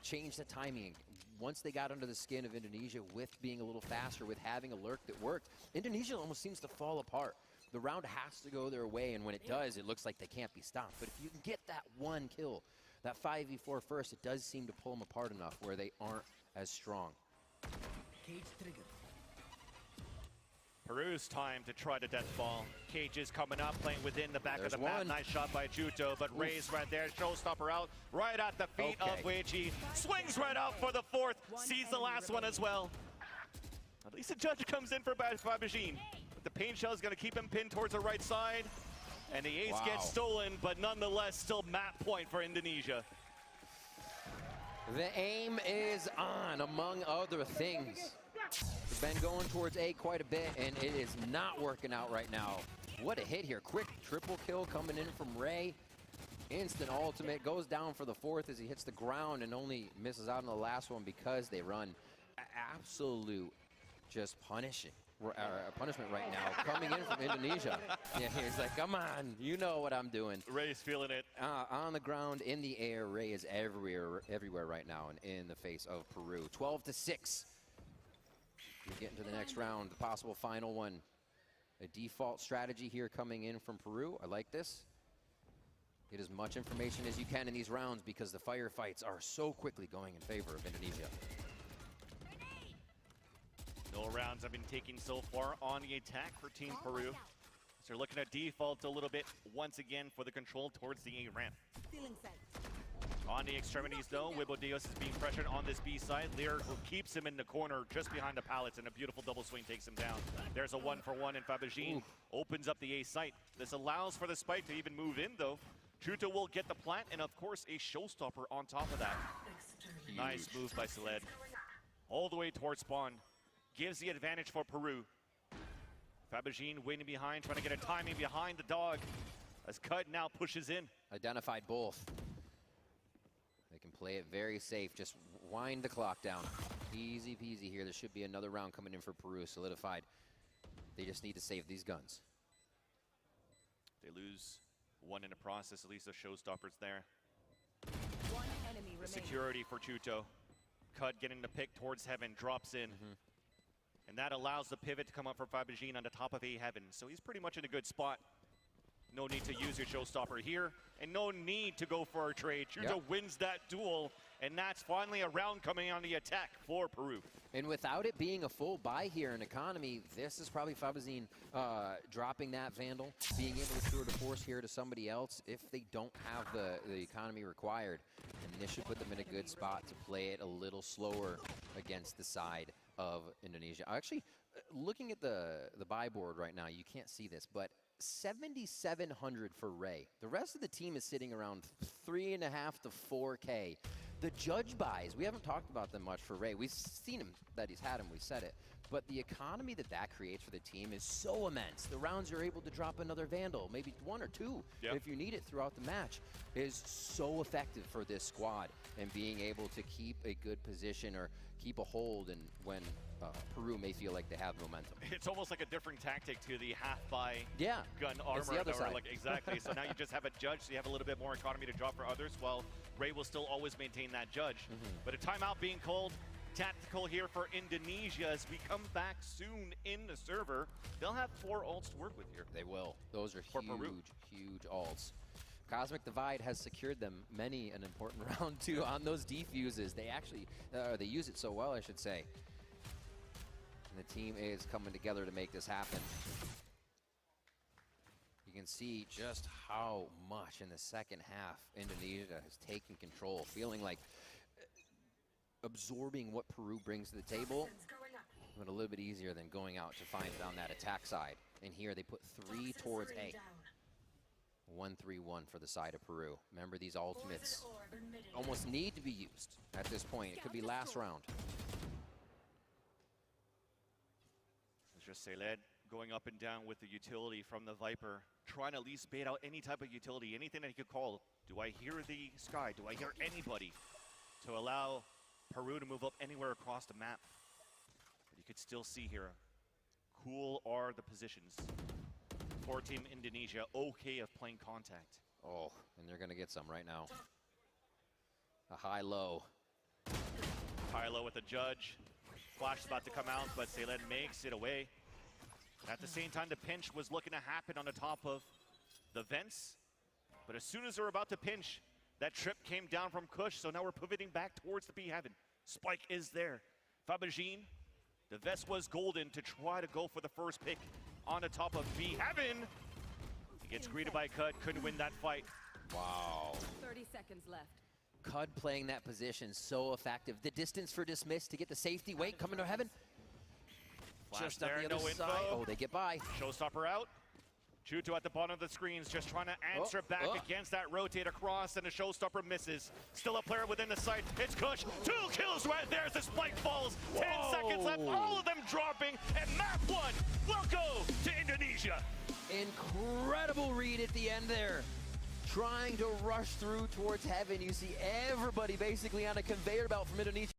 change the timing. Once they got under the skin of Indonesia with being a little faster, with having a lurk that worked, Indonesia almost seems to fall apart. The round has to go their way, and when it does, it looks like they can't be stopped. But if you can get that one kill, that 5v4 first, it does seem to pull them apart enough where they aren't as strong. Cage trigger. Peru's time to try the death ball. Cage is coming up, playing within the back of the map. Nice shot by Chuto, but Ray's right there. Showstopper out, right at the feet of Weichi. Swings right out for the 4th, sees the last one as well. At least the judge comes in for Fabijin. But the pain shell is going to keep him pinned towards the right side. And the ace gets stolen, but nonetheless, still map point for Indonesia. The aim is on, among other things. We've been going towards A quite a bit, and it is not working out right now. What a hit here. Quick triple kill coming in from Ray. Instant ultimate. Goes down for the 4th as he hits the ground and only misses out on the last one because they run absolute just punishment right now coming in from Indonesia. Yeah, he's like, come on, you know what I'm doing. Ray's feeling it. On the ground, in the air, Ray is everywhere right now and in the face of Peru. 12-6. We get into the next round, the possible final one. A default strategy here coming in from Peru. I like this. Get as much information as you can in these rounds because the firefights are so quickly going in favor of Indonesia. No rounds have been taken so far on the attack for Team Peru. So they're looking at default a little bit once again for the control towards the A ramp. On the extremities though, Huevo-Deus is being pressured on this B side. Lear keeps him in the corner just behind the pallets, and a beautiful double swing takes him down. There's a 1-for-1, and Fabijin opens up the A site. This allows for the spike to even move in though. Chuto will get the plant, and of course a showstopper on top of that. Huge. Nice move by Silette. All the way towards spawn. Gives the advantage for Peru. Fabijin waiting behind, trying to get a timing behind the dog as Cut now pushes in. Identified both. They can play it very safe. Just wind the clock down. Easy peasy here. There should be another round coming in for Peru, solidified. They just need to save these guns. They lose one in the process. At least the showstoppers there. One enemy the security for Chuto. Cut getting the pick towards heaven, drops in. And that allows the pivot to come up for Fabijin on the top of A heaven. So he's pretty much in a good spot. No need to use your showstopper here, and no need to go for a trade. Chuto wins that duel And that's finally a round coming on the attack for Peru. And without it being a full buy here in economy, this is probably Fabazine dropping that Vandal, being able to tour de force here to somebody else if they don't have the economy required. And this should put them in a good spot to play it a little slower against the side of Indonesia. Actually, looking at the buy board right now, you can't see this, but 7,700 for Ray. The rest of the team is sitting around 3.5 to 4K. The judge buys, we haven't talked about them much for Ray. We've seen him, that he's had him, we said it. But the economy that creates for the team is so immense. The rounds you're able to drop another Vandal, maybe 1 or 2, if you need it throughout the match, is so effective for this squad. And being able to keep a good position or keep a hold and when Peru may feel like they have momentum. It's almost like a different tactic to the half-buy gun armor. It's the other side. Like, exactly. So now you just have a judge, so you have a little bit more economy to drop for others, while Ray will still always maintain that judge. But a timeout being called. Tactical here for Indonesia as we come back soon in the server. They'll have 4 ults to work with here. They will. Those are for Peru. Huge ults. Cosmic Divide has secured them many an important round too on those defuses. They actually, they use it so well, I should say. And the team is coming together to make this happen. You can see just how much in the second half Indonesia has taken control, feeling like absorbing what Peru brings to the table, but a little bit easier than going out to find it on that attack side. And here they put 3 towards A. 1-3-1 for the side of Peru. Remember, these ultimates almost need to be used at this point. It could be last round. It's just Celed going up and down with the utility from the Viper, trying to at least bait out any type of utility, anything that he could call. Do I hear the Sky? Do I hear anybody? To allow Peru to move up anywhere across the map. But you could still see here, cool are the positions for Team Indonesia, okay of playing contact. Oh, and they're gonna get some right now. A high-low. High-low with the judge. Flash is about to come out, but Celed makes it away. At the same time, the pinch was looking to happen on the top of the vents. But as soon as they're about to pinch, that trip came down from Kush, so now we're pivoting back towards the B heaven. Spike is there. Fabajin, the vest was golden to try to go for the first pick on the top of B heaven. He gets greeted by Cud, couldn't win that fight. Wow. 30 seconds left. Cud playing that position, so effective. The distance for dismiss to get the safety. Wait, coming to heaven. Flash Just there, on the other no info. side. Oh, they get by. Showstopper out. Chuto at the bottom of the screens, just trying to answer back against that rotate across, and the Showstopper misses. Still a player within the site. It's Kush. 2 kills right there as the spike falls. 10 seconds left, all of them dropping, and map 1 will go to Indonesia. Incredible read at the end there. Trying to rush through towards heaven. You see everybody basically on a conveyor belt from Indonesia.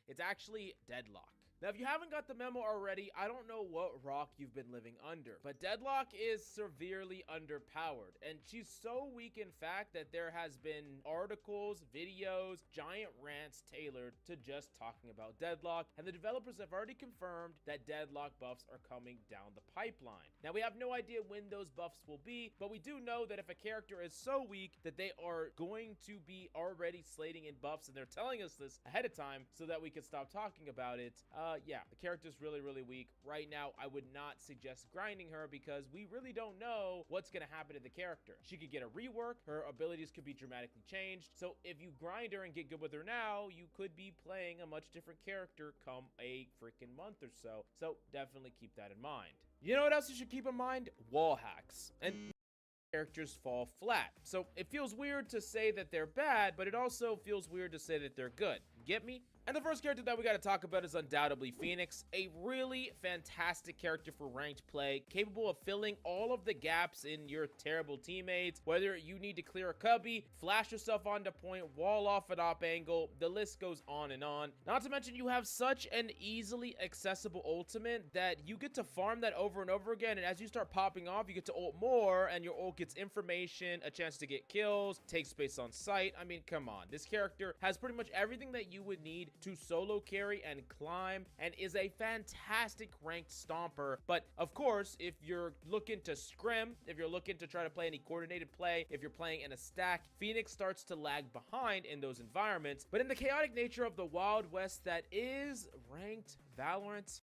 It's actually Deadlock. Now, if you haven't got the memo already, I don't know what rock you've been living under, but Deadlock is severely underpowered, and she's so weak, in fact, that there has been articles, videos, giant rants tailored to just talking about Deadlock, and the developers have already confirmed that Deadlock buffs are coming down the pipeline. Now, we have no idea when those buffs will be, but we do know that if a character is so weak that they are going to be already slating in buffs, and they're telling us this ahead of time so that we can stop talking about it, yeah, the character's really, really weak. Right now, I would not suggest grinding her because we really don't know what's going to happen to the character. She could get a rework, her abilities could be dramatically changed. So if you grind her and get good with her now, you could be playing a much different character come a freaking month or so. So definitely keep that in mind. You know what else you should keep in mind? Wall hacks. And characters fall flat. So it feels weird to say that they're bad, but it also feels weird to say that they're good. Get me? And the first character that we got to talk about is undoubtedly Phoenix, a really fantastic character for ranked play, capable of filling all of the gaps in your terrible teammates, whether you need to clear a cubby, flash yourself onto point, wall off an op angle, the list goes on and on. Not to mention you have such an easily accessible ultimate that you get to farm that over and over again, and as you start popping off, you get to ult more, and your ult gets information, a chance to get kills, take space on site. I mean, come on. This character has pretty much everything that you would need to solo carry and climb, and is a fantastic ranked stomper. But of course, if you're looking to scrim, if you're looking to try to play any coordinated play, if you're playing in a stack, Phoenix starts to lag behind in those environments. But in the chaotic nature of the Wild West that is ranked Valorant,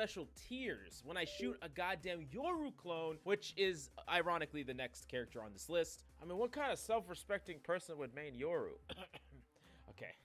special tiers when I shoot a goddamn Yoru clone, which is ironically the next character on this list. I mean, what kind of self-respecting person would main Yoru? Okay.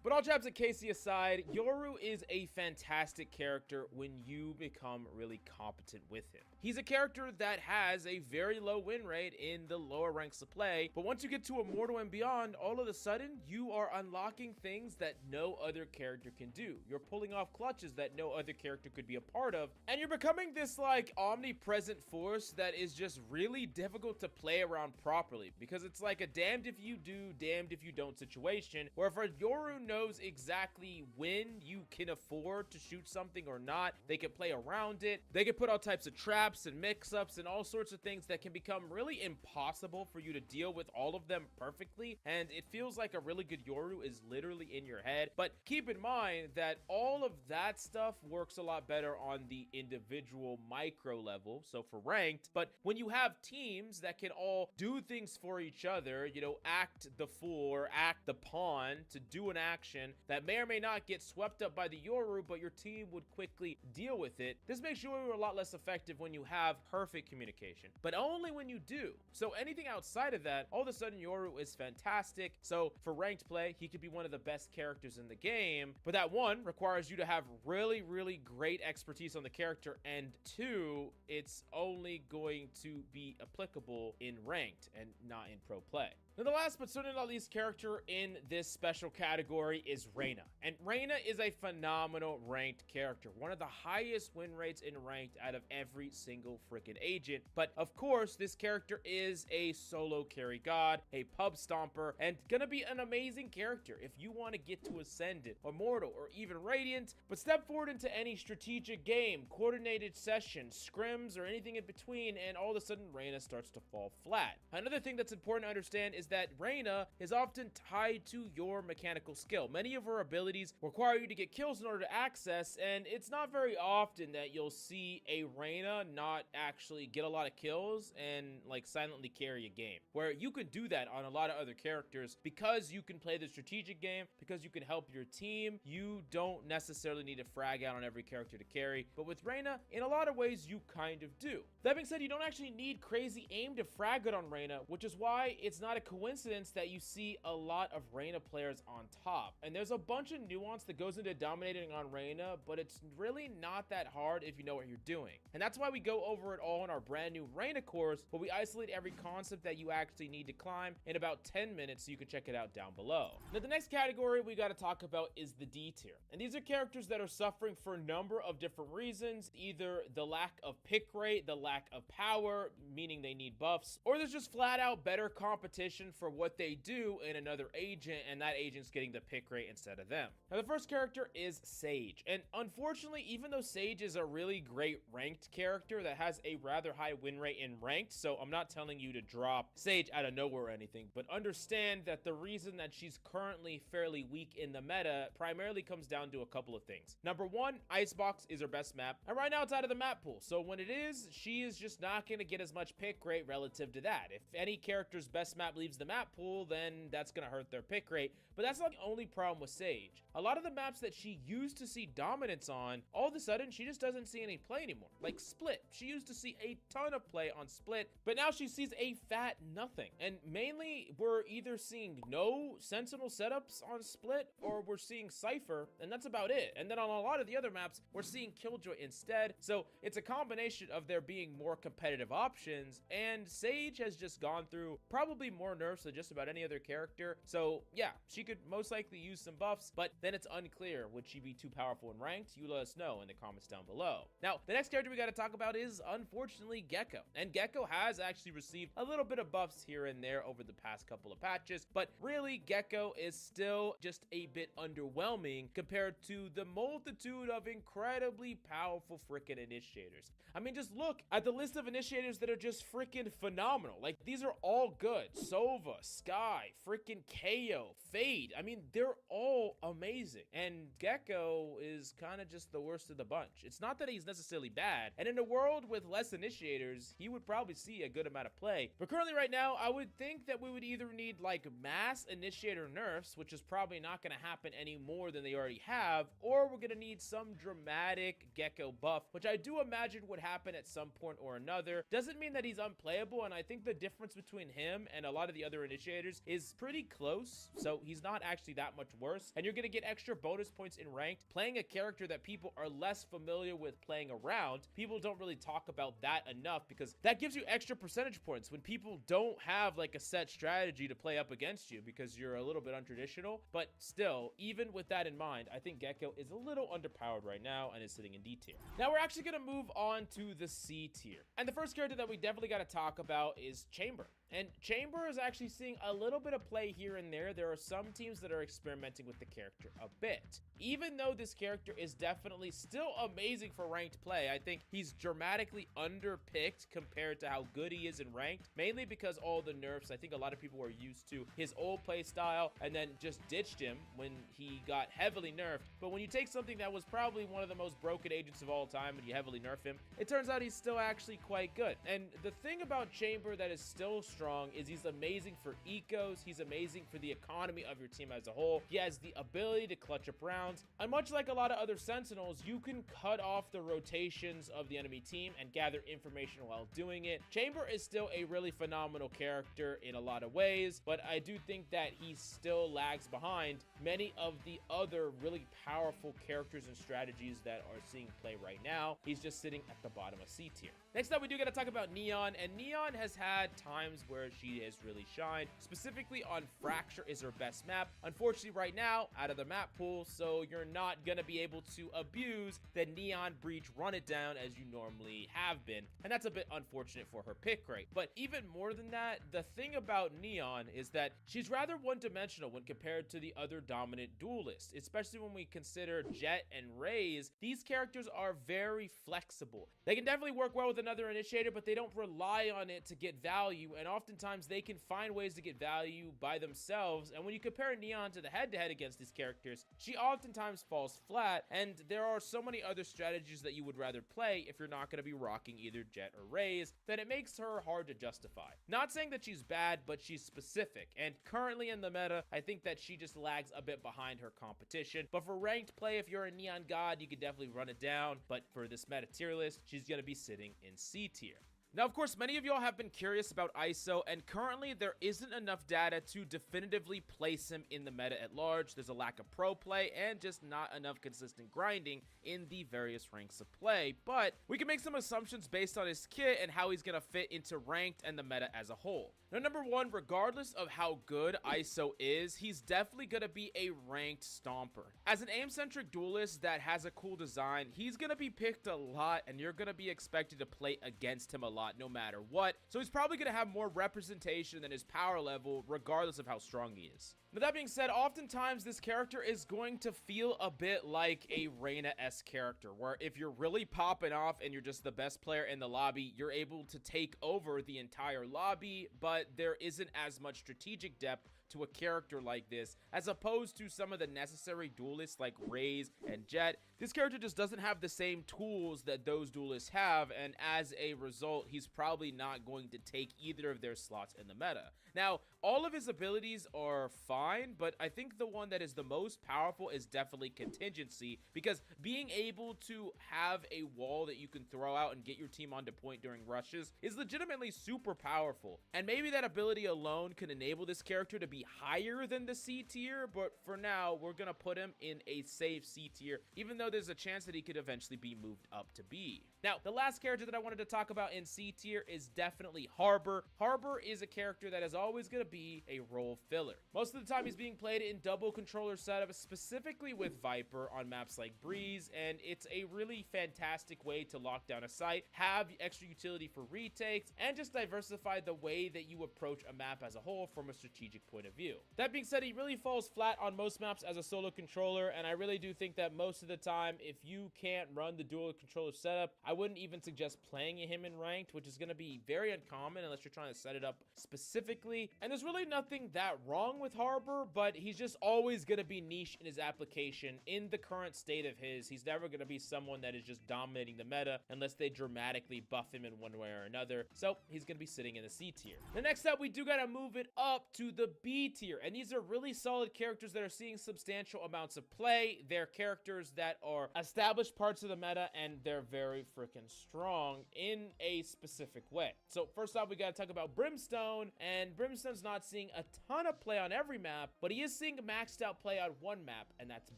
But all jabs at Casey aside, Yoru is a fantastic character when you become really competent with him. He's a character that has a very low win rate in the lower ranks of play, but once you get to Immortal and beyond, all of a sudden, you are unlocking things that no other character can do. You're pulling off clutches that no other character could be a part of, and you're becoming this like omnipresent force that is just really difficult to play around properly, because it's like a damned if you do, damned if you don't situation, where if a Yoru knows exactly when you can afford to shoot something or not, they can play around it, they can put all types of traps and mix-ups and all sorts of things that can become really impossible for you to deal with all of them perfectly, and it feels like a really good Yoru is literally in your head. But keep in mind that all of that stuff works a lot better on the individual micro level, so for ranked, but when you have teams that can all do things for each other, you know, act the fool or act the pawn to do an action that may or may not get swept up by the Yoru, but your team would quickly deal with it. This makes Yoru a lot less effective when you have perfect communication, but only when you do. So anything outside of that, all of a sudden Yoru is fantastic. So for ranked play, he could be one of the best characters in the game, but that one requires you to have really, really great expertise on the character, and two, it's only going to be applicable in ranked and not in pro play. Now, the last but certainly not least character in this special category is Reyna. And Reyna is a phenomenal ranked character. One of the highest win rates in ranked out of every single freaking agent. But of course, this character is a solo carry god, a pub stomper, and gonna be an amazing character if you want to get to Ascendant, Immortal, or even Radiant. But step forward into any strategic game, coordinated session, scrims, or anything in between, and all of a sudden Reyna starts to fall flat. Another thing that's important to understand is that Reyna is often tied to your mechanical skill. Many of her abilities require you to get kills in order to access, and it's not very often that you'll see a Reyna not actually get a lot of kills and like silently carry a game, where you can do that on a lot of other characters because you can play the strategic game, because you can help your team. You don't necessarily need to frag out on every character to carry, but with Reyna, in a lot of ways, you kind of do. That being said, you don't actually need crazy aim to frag out on Reyna, which is why it's not a coincidence that you see a lot of Reyna players on top. And there's a bunch of nuance that goes into dominating on Reyna, but it's really not that hard if you know what you're doing. And that's why we go over it all in our brand new Reyna course, where we isolate every concept that you actually need to climb in about 10 minutes, so you can check it out down below. Now, the next category we got to talk about is the D tier. And these are characters that are suffering for a number of different reasons, either the lack of pick rate, the lack of power, meaning they need buffs, or there's just flat out better competition for what they do in another agent, and that agent's getting the pick rate instead of them. Now, the first character is Sage, and unfortunately, even though Sage is a really great ranked character that has a rather high win rate in ranked, so I'm not telling you to drop Sage out of nowhere or anything, but understand that the reason that she's currently fairly weak in the meta primarily comes down to a couple of things. Number one, Icebox is her best map, and right now it's out of the map pool, so when it is, she is just not going to get as much pick rate relative to that. If any character's best map leaves the map pool, then that's going to hurt their pick rate, but that's not the only problem with Sage. A lot of the maps that she used to see dominance on, all of a sudden she just doesn't see any play anymore. Like Split, she used to see a ton of play on Split, but now she sees a fat nothing. And mainly we're either seeing no Sentinel setups on Split, or we're seeing Cypher, and that's about it. And then on a lot of the other maps, we're seeing Killjoy instead. So it's a combination of there being more competitive options, and Sage has just gone through probably more nerfs than just about any other character. So yeah, she could most likely use some buffs, but then it's unclear. Would she be too powerful in ranked? You let us know in the comments down below. Now, the next character we got to talk about is unfortunately Gekko. And Gekko has actually received a little bit of buffs here and there over the past couple of patches, but really Gekko is still just a bit underwhelming compared to the multitude of incredibly powerful freaking initiators. I mean, just look at the list of initiators that are just freaking phenomenal. Like, these are all good. So Nova, Sky, freaking KO, Fade. I mean, they're all amazing. And Gecko is kind of just the worst of the bunch. It's not that he's necessarily bad. And in a world with less initiators, he would probably see a good amount of play. But currently right now, I would think that we would either need like mass initiator nerfs, which is probably not going to happen any more than they already have, or we're going to need some dramatic Gecko buff, which I do imagine would happen at some point or another. Doesn't mean that he's unplayable, and I think the difference between him and a lot of the other initiators is pretty close, so he's not actually that much worse, and you're going to get extra bonus points in ranked playing a character that people are less familiar with playing around. People don't really talk about that enough because that gives you extra percentage points when people don't have like a set strategy to play up against you because you're a little bit untraditional. But still, even with that in mind, I think Gecko is a little underpowered right now and is sitting in D tier. Now we're actually going to move on to the C tier, and the first character that we definitely got to talk about is Chamber. And Chamber is actually seeing a little bit of play here and there. There are some teams that are experimenting with the character a bit. Even though this character is definitely still amazing for ranked play, I think he's dramatically underpicked compared to how good he is in ranked, mainly because all the nerfs. I think a lot of people were used to his old play style and then just ditched him when he got heavily nerfed. But when you take something that was probably one of the most broken agents of all time and you heavily nerf him, it turns out he's still actually quite good. And the thing about Chamber that is still strong is he's amazing for ecos, he's amazing for the economy of your team as a whole. He has the ability to clutch up rounds, and much like a lot of other Sentinels, you can cut off the rotations of the enemy team and gather information while doing it. Chamber is still a really phenomenal character in a lot of ways, but I do think that he still lags behind many of the other really powerful characters and strategies that are seeing play right now. He's just sitting at the bottom of C tier. Next up, we do got to talk about Neon, and Neon has had times where she has really shined. Specifically on Fracture is her best map. Unfortunately, right now, out of the map pool, so you're not going to be able to abuse the Neon Breach Run It Down as you normally have been, and that's a bit unfortunate for her pick rate. But even more than that, the thing about Neon is that she's rather one-dimensional when compared to the other dominant duelists, especially when we consider Jett and Raze. These characters are very flexible. They can definitely work well with another initiator, but they don't rely on it to get value, and oftentimes they can find ways to get value by themselves. And when you compare Neon to the head-to-head against these characters, she oftentimes falls flat, and there are so many other strategies that you would rather play if you're not going to be rocking either Jett or Raze that it makes her hard to justify. Not saying that she's bad, but she's specific, and currently in the meta, I think that she just lags a bit behind her competition. But for ranked play, if you're a Neon God, you can definitely run it down, but for this meta tier list, she's going to be sitting in C tier. Now, of course, many of y'all have been curious about ISO, and currently there isn't enough data to definitively place him in the meta at large. There's a lack of pro play and just not enough consistent grinding in the various ranks of play, but we can make some assumptions based on his kit and how he's going to fit into ranked and the meta as a whole. Now, number one, regardless of how good ISO is, he's definitely going to be a ranked stomper. As an aim-centric duelist that has a cool design, he's going to be picked a lot, and you're going to be expected to play against him a lot no matter what, so he's probably going to have more representation than his power level regardless of how strong he is. Now, that being said, oftentimes this character is going to feel a bit like a Reyna-esque character, where if you're really popping off and you're just the best player in the lobby, you're able to take over the entire lobby, but there isn't as much strategic depth to a character like this, as opposed to some of the necessary duelists like Raze and Jett. This character just doesn't have the same tools that those duelists have, and as a result, he's probably not going to take either of their slots in the meta. Now, all of his abilities are fine, but I think the one that is the most powerful is definitely Contingency, because being able to have a wall that you can throw out and get your team onto point during rushes is legitimately super powerful. And maybe that ability alone can enable this character to be higher than the C tier, but for now, we're gonna put him in a safe C tier, even though there's a chance that he could eventually be moved up to B. Now, the last character that I wanted to talk about in C tier is definitely Harbor. Harbor is a character that is always going to be a role filler. Most of the time, he's being played in double controller setups, specifically with Viper on maps like Breeze, and it's a really fantastic way to lock down a site, have extra utility for retakes, and just diversify the way that you approach a map as a whole from a strategic point point of view. That being said, he really falls flat on most maps as a solo controller, and I really do think that most of the time, if you can't run the dual controller setup, I wouldn't even suggest playing him in ranked, which is going to be very uncommon unless you're trying to set it up specifically. And there's really nothing that wrong with Harbor, but he's just always going to be niche in his application. In the current state of his, he's never going to be someone that is just dominating the meta unless they dramatically buff him in one way or another. So he's going to be sitting in the C tier. The next up, we do got to move it up to the B tier. And these are really solid characters that are seeing substantial amounts of play. They're characters that are established parts of the meta, and they're very freaking strong in a specific way. So first off, we got to talk about Brimstone, and Brimstone's not seeing a ton of play on every map, but he is seeing maxed out play on one map, and that's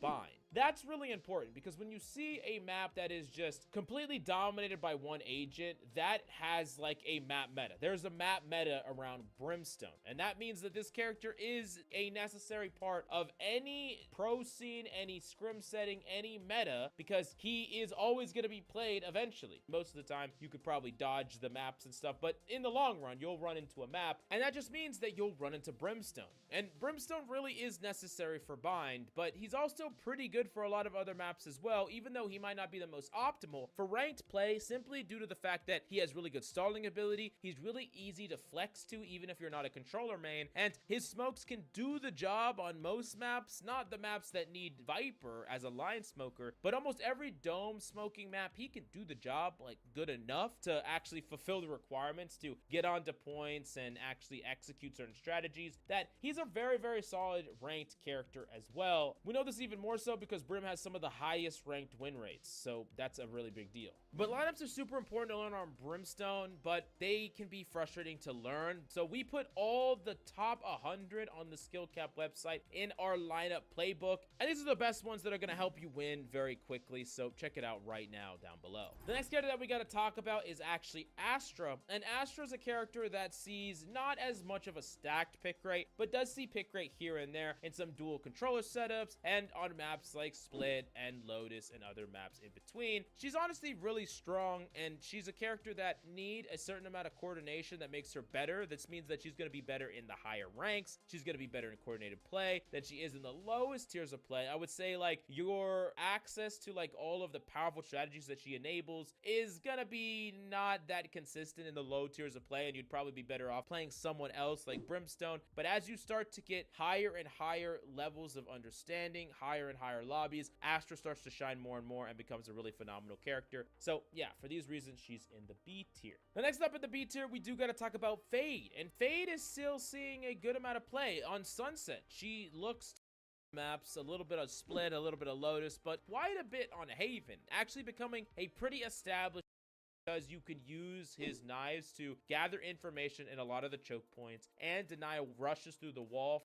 Bind. That's really important because when you see a map that is just completely dominated by one agent, that has like a map meta. There's a map meta around Brimstone, and that means that this character is a necessary part of any pro scene, any scrim setting, any meta, because he is always going to be played eventually. Most of the time, you could probably dodge the maps and stuff, but in the long run, you'll run into a map, and that just means that you'll run into Brimstone. And Brimstone really is necessary for Bind, but he's also pretty good for a lot of other maps as well, even though he might not be the most optimal for ranked play, simply due to the fact that he has really good stalling ability. He's really easy to flex to, even if you're not a controller main, and his smokes can do the job on most maps, not the maps that need Viper as a line smoker, but almost every dome smoking map, he can do the job like good enough to actually fulfill the requirements to get onto points and actually execute certain strategies. That he's a very, very solid ranked character as well. We know this even more so because Brim has some of the highest ranked win rates, so that's a really big deal. But lineups are super important to learn on Brimstone, but they can be frustrating to learn. So we put all the top 100 on the Skill Cap website in our lineup playbook, and these are the best ones that are going to help you win very quickly, so check it out right now down below. The next character that we got to talk about is actually Astra, and Astra is a character that sees not as much of a stacked pick rate, but does see pick rate here and there in some dual controller setups and on maps like Split and Lotus and other maps in between. She's honestly really strong, and she's a character that need a certain amount of coordination that makes her better. This means that she's going to be better in the higher ranks. She's going to be better in coordinated play than she is in the lowest tiers of play. I would say like your access to like all of the powerful strategies that she enables is going to be not that consistent in the low tiers of play, and you'd probably be better off playing someone else like Brimstone. But as you start to get higher and higher levels of understanding, higher and higher lobbies, Astra starts to shine more and more and becomes a really phenomenal character. So yeah, for these reasons, she's in the B tier. The next up in the B tier, we do got to talk about Fade, and Fade is still seeing a good amount of play on Sunset. She looks maps, a little bit of Split, a little bit of Lotus, but quite a bit on Haven, actually becoming a pretty established because you can use his knives to gather information in a lot of the choke points and deny rushes through the wall.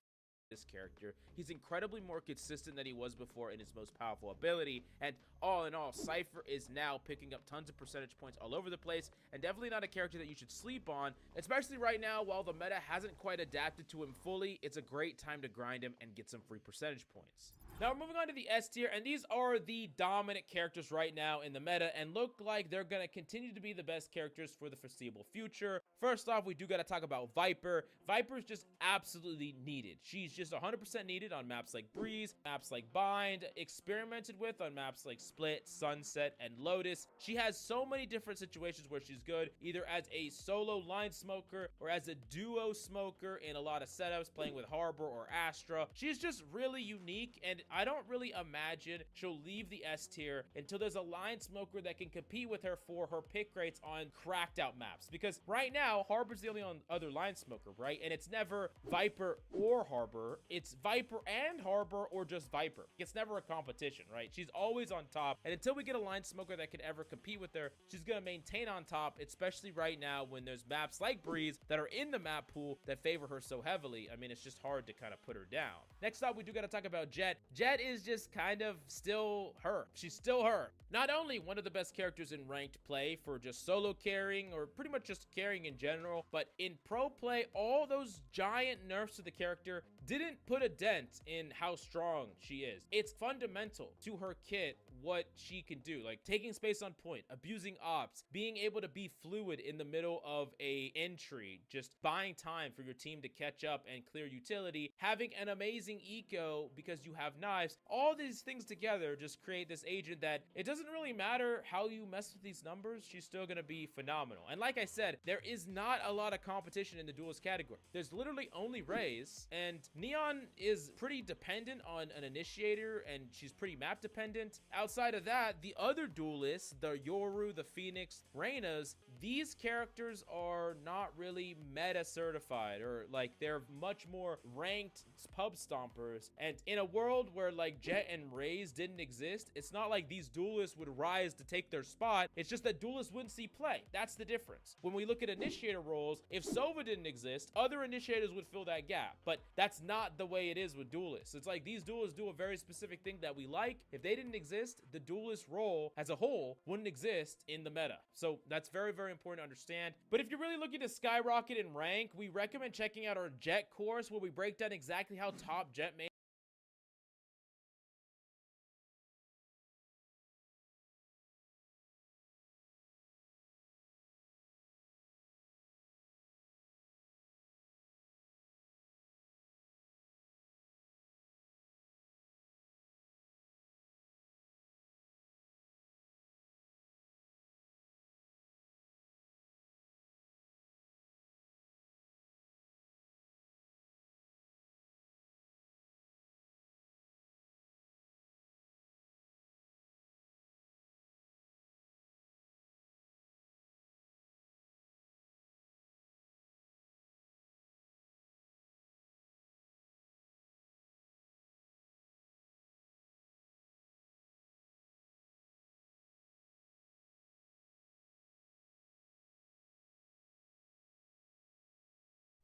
This character, he's incredibly more consistent than he was before in his most powerful ability, and all in all, Cypher is now picking up tons of percentage points all over the place, and definitely not a character that you should sleep on, especially right now while the meta hasn't quite adapted to him fully. It's a great time to grind him and get some free percentage points. Now we're moving on to the S tier, and these are the dominant characters right now in the meta and look like they're going to continue to be the best characters for the foreseeable future. First off, we do got to talk about Viper. Viper is just absolutely needed. She's just 100% needed on maps like Breeze, maps like Bind, experimented with on maps like Split, Sunset, and Lotus. She has so many different situations where she's good, either as a solo line smoker or as a duo smoker in a lot of setups, playing with Harbor or Astra. She's just really unique, and I don't really imagine she'll leave the S tier until there's a line smoker that can compete with her for her pick rates on cracked out maps. Because right now, Harbor's the only other line smoker, right? And it's never Viper or Harbor. It's Viper and Harbor or just Viper. It's never a competition, right? She's always on top. And until we get a line smoker that can ever compete with her, she's going to maintain on top, especially right now when there's maps like Breeze that are in the map pool that favor her so heavily. I mean, it's just hard to kind of put her down. Next up, we do got to talk about Jett. Jett is just kind of still her. She's still her. Not only one of the best characters in ranked play for just solo carrying or pretty much just carrying in general, but in pro play, all those giant nerfs to the character didn't put a dent in how strong she is. It's fundamental to her kit what she can do, like taking space on point, abusing ops, being able to be fluid in the middle of a entry, just buying time for your team to catch up and clear utility, having an amazing eco because you have knives. All these things together just create this agent that it doesn't really matter how you mess with these numbers, she's still gonna be phenomenal. And like I said, there is not a lot of competition in the duelist category. There's literally only Raze, and Neon is pretty dependent on an initiator, and she's pretty map dependent. Outside of that, the other duelists, the Yoru, the Phoenix, Reynas, these characters are not really meta certified, or like they're much more ranked pub stompers. And in a world where like Jett and Raze didn't exist, it's not like these duelists would rise to take their spot. It's just that duelists wouldn't see play. That's the difference. When we look at initiator roles, if Sova didn't exist, other initiators would fill that gap. But that's not the way it is with duelists. It's like these duelists do a very specific thing that we like. If they didn't exist, the duelist role as a whole wouldn't exist in the meta. So that's very, very important to understand. But if you're really looking to skyrocket in rank, we recommend checking out our Jett course, where we break down exactly how top Jett main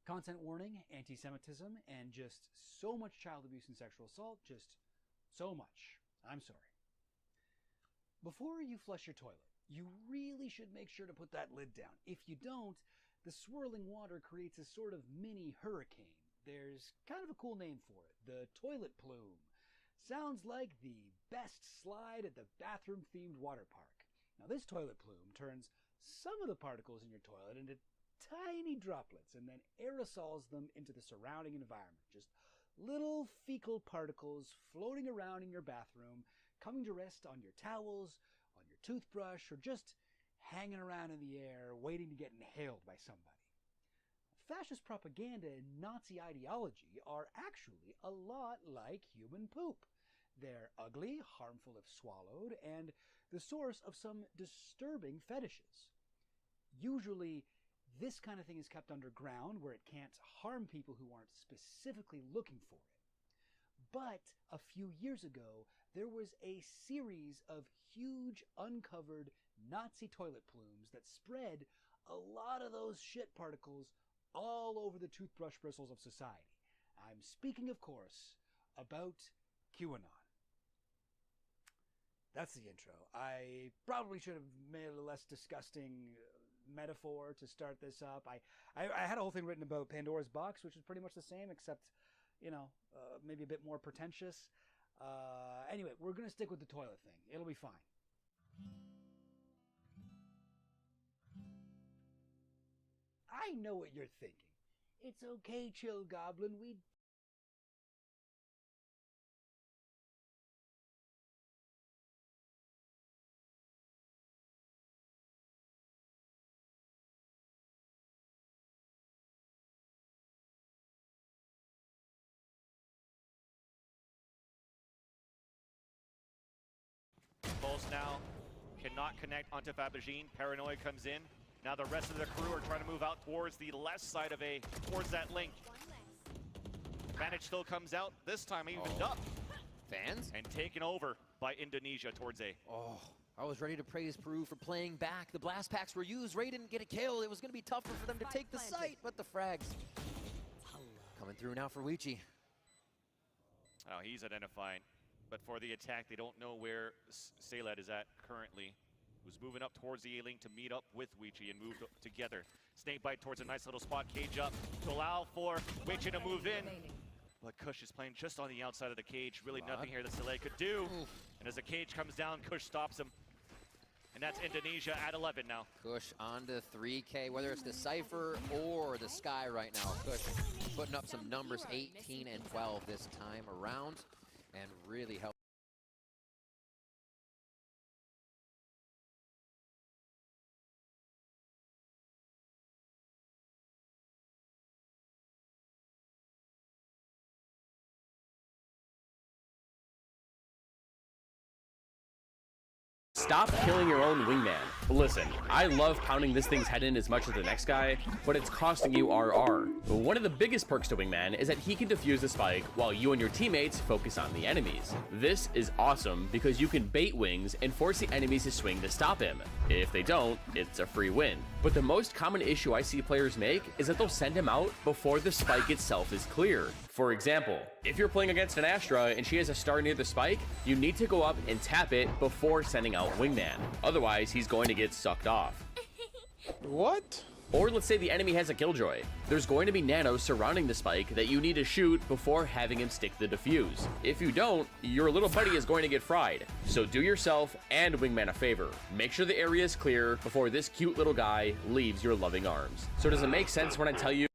Content warning, anti-Semitism, and just so much child abuse and sexual assault. Just so much. I'm sorry. Before you flush your toilet, you really should make sure to put that lid down. If you don't, the swirling water creates a sort of mini hurricane. There's kind of a cool name for it, the toilet plume. Sounds like the best slide at the bathroom-themed water park. Now this toilet plume turns some of the particles in your toilet into tiny droplets and then aerosols them into the surrounding environment. Just little fecal particles floating around in your bathroom, coming to rest on your towels, on your toothbrush, or just hanging around in the air waiting to get inhaled by somebody. Fascist propaganda and Nazi ideology are actually a lot like human poop. They're ugly, harmful if swallowed, and the source of some disturbing fetishes. Usually, this kind of thing is kept underground where it can't harm people who aren't specifically looking for it. But a few years ago, there was a series of huge uncovered Nazi toilet plumes that spread a lot of those shit particles all over the toothbrush bristles of society. I'm speaking, of course, about QAnon. That's the intro. I probably should have made a less disgusting metaphor to start this up. I had a whole thing written about Pandora's box, which is pretty much the same, except, you know, maybe a bit more pretentious. Anyway, we're going to stick with the toilet thing. It'll be fine. I know what you're thinking. It's okay, Chill Goblin. We Pulse now cannot connect onto Fabagine. Paranoid comes in. Now the rest of the crew are trying to move out towards the left side of towards that link. Vantage still comes out, this time evened up. Fans? And taken over by Indonesia towards A. Oh, I was ready to praise Peru for playing back. The blast packs were used. Ray didn't get a kill. It was going to be tougher for them to take the site, but the frags coming through now for Wichi. Oh, he's identifying. But for the attack, they don't know where Salad is at currently. Who's moving up towards the A-Link to meet up with Wichi and move together. Snakebite towards a nice little spot, cage up to allow for Wichi to move in. But Kush is playing just on the outside of the cage. Really nothing here that Salad could do. And And as the cage comes down, Kush stops him. And that's Indonesia at 11 now. Kush on to 3K, whether it's the Cypher or the Sky right now. Kush putting up some numbers, 18 and 12 this time around, and really helping. Stop killing your own wingman. Listen, I love pounding this thing's head in as much as the next guy, but it's costing you RR. One of the biggest perks to Wingman is that he can defuse the spike while you and your teammates focus on the enemies. This is awesome because you can bait wings and force the enemies to swing to stop him. If they don't, it's a free win. But the most common issue I see players make is that they'll send him out before the spike itself is clear. For example, if you're playing against an Astra and she has a star near the spike, you need to go up and tap it before sending out Wingman. Otherwise, he's going to get sucked off. What? Or let's say the enemy has a Killjoy. There's going to be nanos surrounding the spike that you need to shoot before having him stick the defuse. If you don't, your little buddy is going to get fried. So do yourself and Wingman a favor. Make sure the area is clear before this cute little guy leaves your loving arms. So does it make sense when I tell you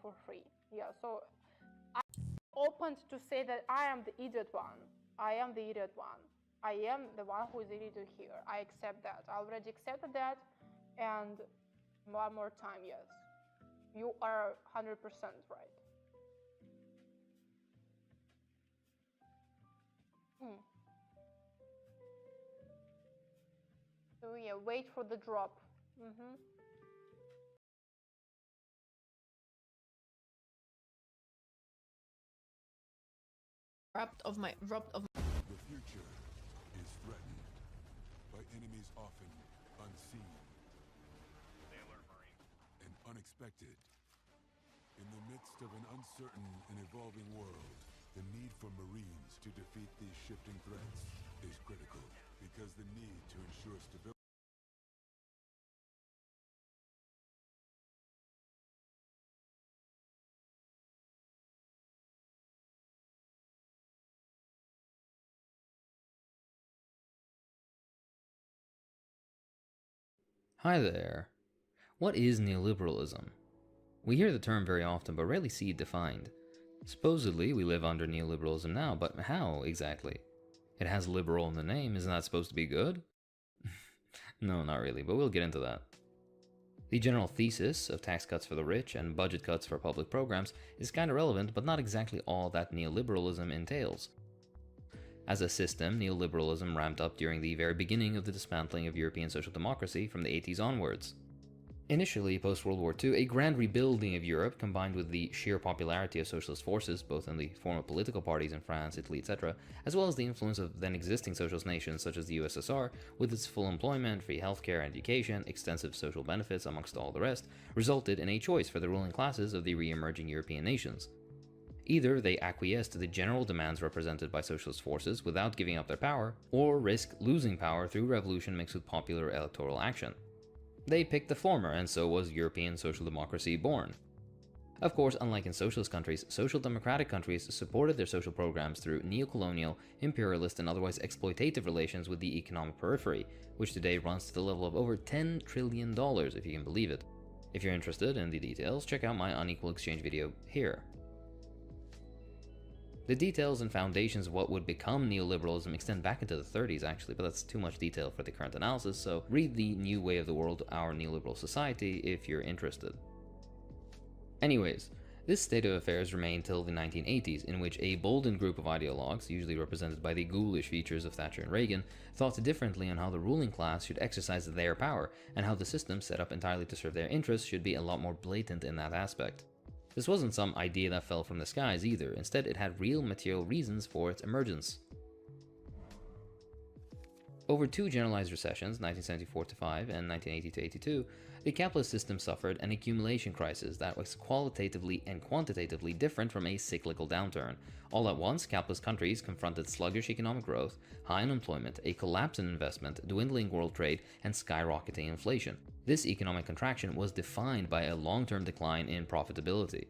for free. Yeah, so I'm open to say that I am the idiot one. I am the idiot one. I am the one who is the idiot here. I accept that. I already accepted that. And one more time, yes. You are 100% right. So yeah, wait for the drop. The future is threatened by enemies often unseen and unexpected. In the midst of an uncertain and evolving world, the need for Marines to defeat these shifting threats is critical because the need to ensure stability. Hi there. What is neoliberalism? We hear the term very often, but rarely see it defined. Supposedly, we live under neoliberalism now, but how exactly? It has liberal in the name, isn't that supposed to be good? No, not really, but we'll get into that. The general thesis of tax cuts for the rich and budget cuts for public programs is kinda relevant, but not exactly all that neoliberalism entails. As a system, neoliberalism ramped up during the very beginning of the dismantling of European social democracy from the 80s onwards. Initially, post-World War II, a grand rebuilding of Europe, combined with the sheer popularity of socialist forces, both in the form of political parties in France, Italy, etc., as well as the influence of then-existing socialist nations such as the USSR, with its full employment, free healthcare, education, extensive social benefits, amongst all the rest, resulted in a choice for the ruling classes of the re-emerging European nations. Either they acquiesce to the general demands represented by socialist forces without giving up their power, or risk losing power through revolution mixed with popular electoral action. They picked the former, and so was European social democracy born. Of course, unlike in socialist countries, social democratic countries supported their social programs through neo-colonial, imperialist, and otherwise exploitative relations with the economic periphery, which today runs to the level of over $10 trillion, if you can believe it. If you're interested in the details, check out my unequal exchange video here. The details and foundations of what would become neoliberalism extend back into the 30s actually, but that's too much detail for the current analysis, so read The New Way of the World, Our Neoliberal Society if you're interested. Anyways, This state of affairs remained till the 1980s, in which a boldened group of ideologues, usually represented by the ghoulish features of Thatcher and Reagan, thought differently on how the ruling class should exercise their power, and how the system set up entirely to serve their interests should be a lot more blatant in that aspect. This wasn't some idea that fell from the skies either, instead it had real material reasons for its emergence. Over two generalized recessions, 1974-5 and 1980-82, the capitalist system suffered an accumulation crisis that was qualitatively and quantitatively different from a cyclical downturn. All at once, capitalist countries confronted sluggish economic growth, high unemployment, a collapse in investment, dwindling world trade, and skyrocketing inflation. This economic contraction was defined by a long-term decline in profitability.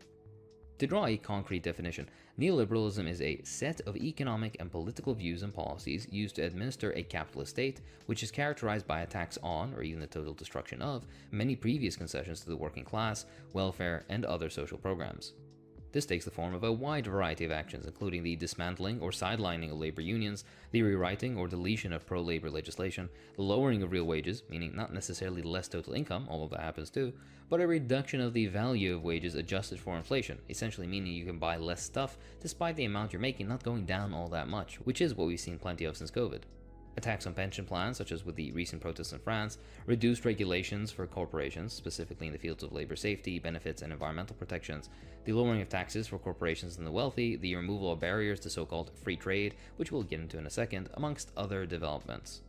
To draw a concrete definition, neoliberalism is a set of economic and political views and policies used to administer a capitalist state, which is characterized by attacks on, or even the total destruction of, many previous concessions to the working class, welfare, and other social programs. This takes the form of a wide variety of actions, including the dismantling or sidelining of labor unions, the rewriting or deletion of pro-labor legislation, the lowering of real wages, meaning not necessarily less total income, although that happens too, but a reduction of the value of wages adjusted for inflation, essentially meaning you can buy less stuff despite the amount you're making not going down all that much, which is what we've seen plenty of since COVID. Attacks on pension plans, such as with the recent protests in France, reduced regulations for corporations, specifically in the fields of labor safety, benefits, and environmental protections, the lowering of taxes for corporations and the wealthy, the removal of barriers to so-called free trade, which we'll get into in a second, amongst other developments.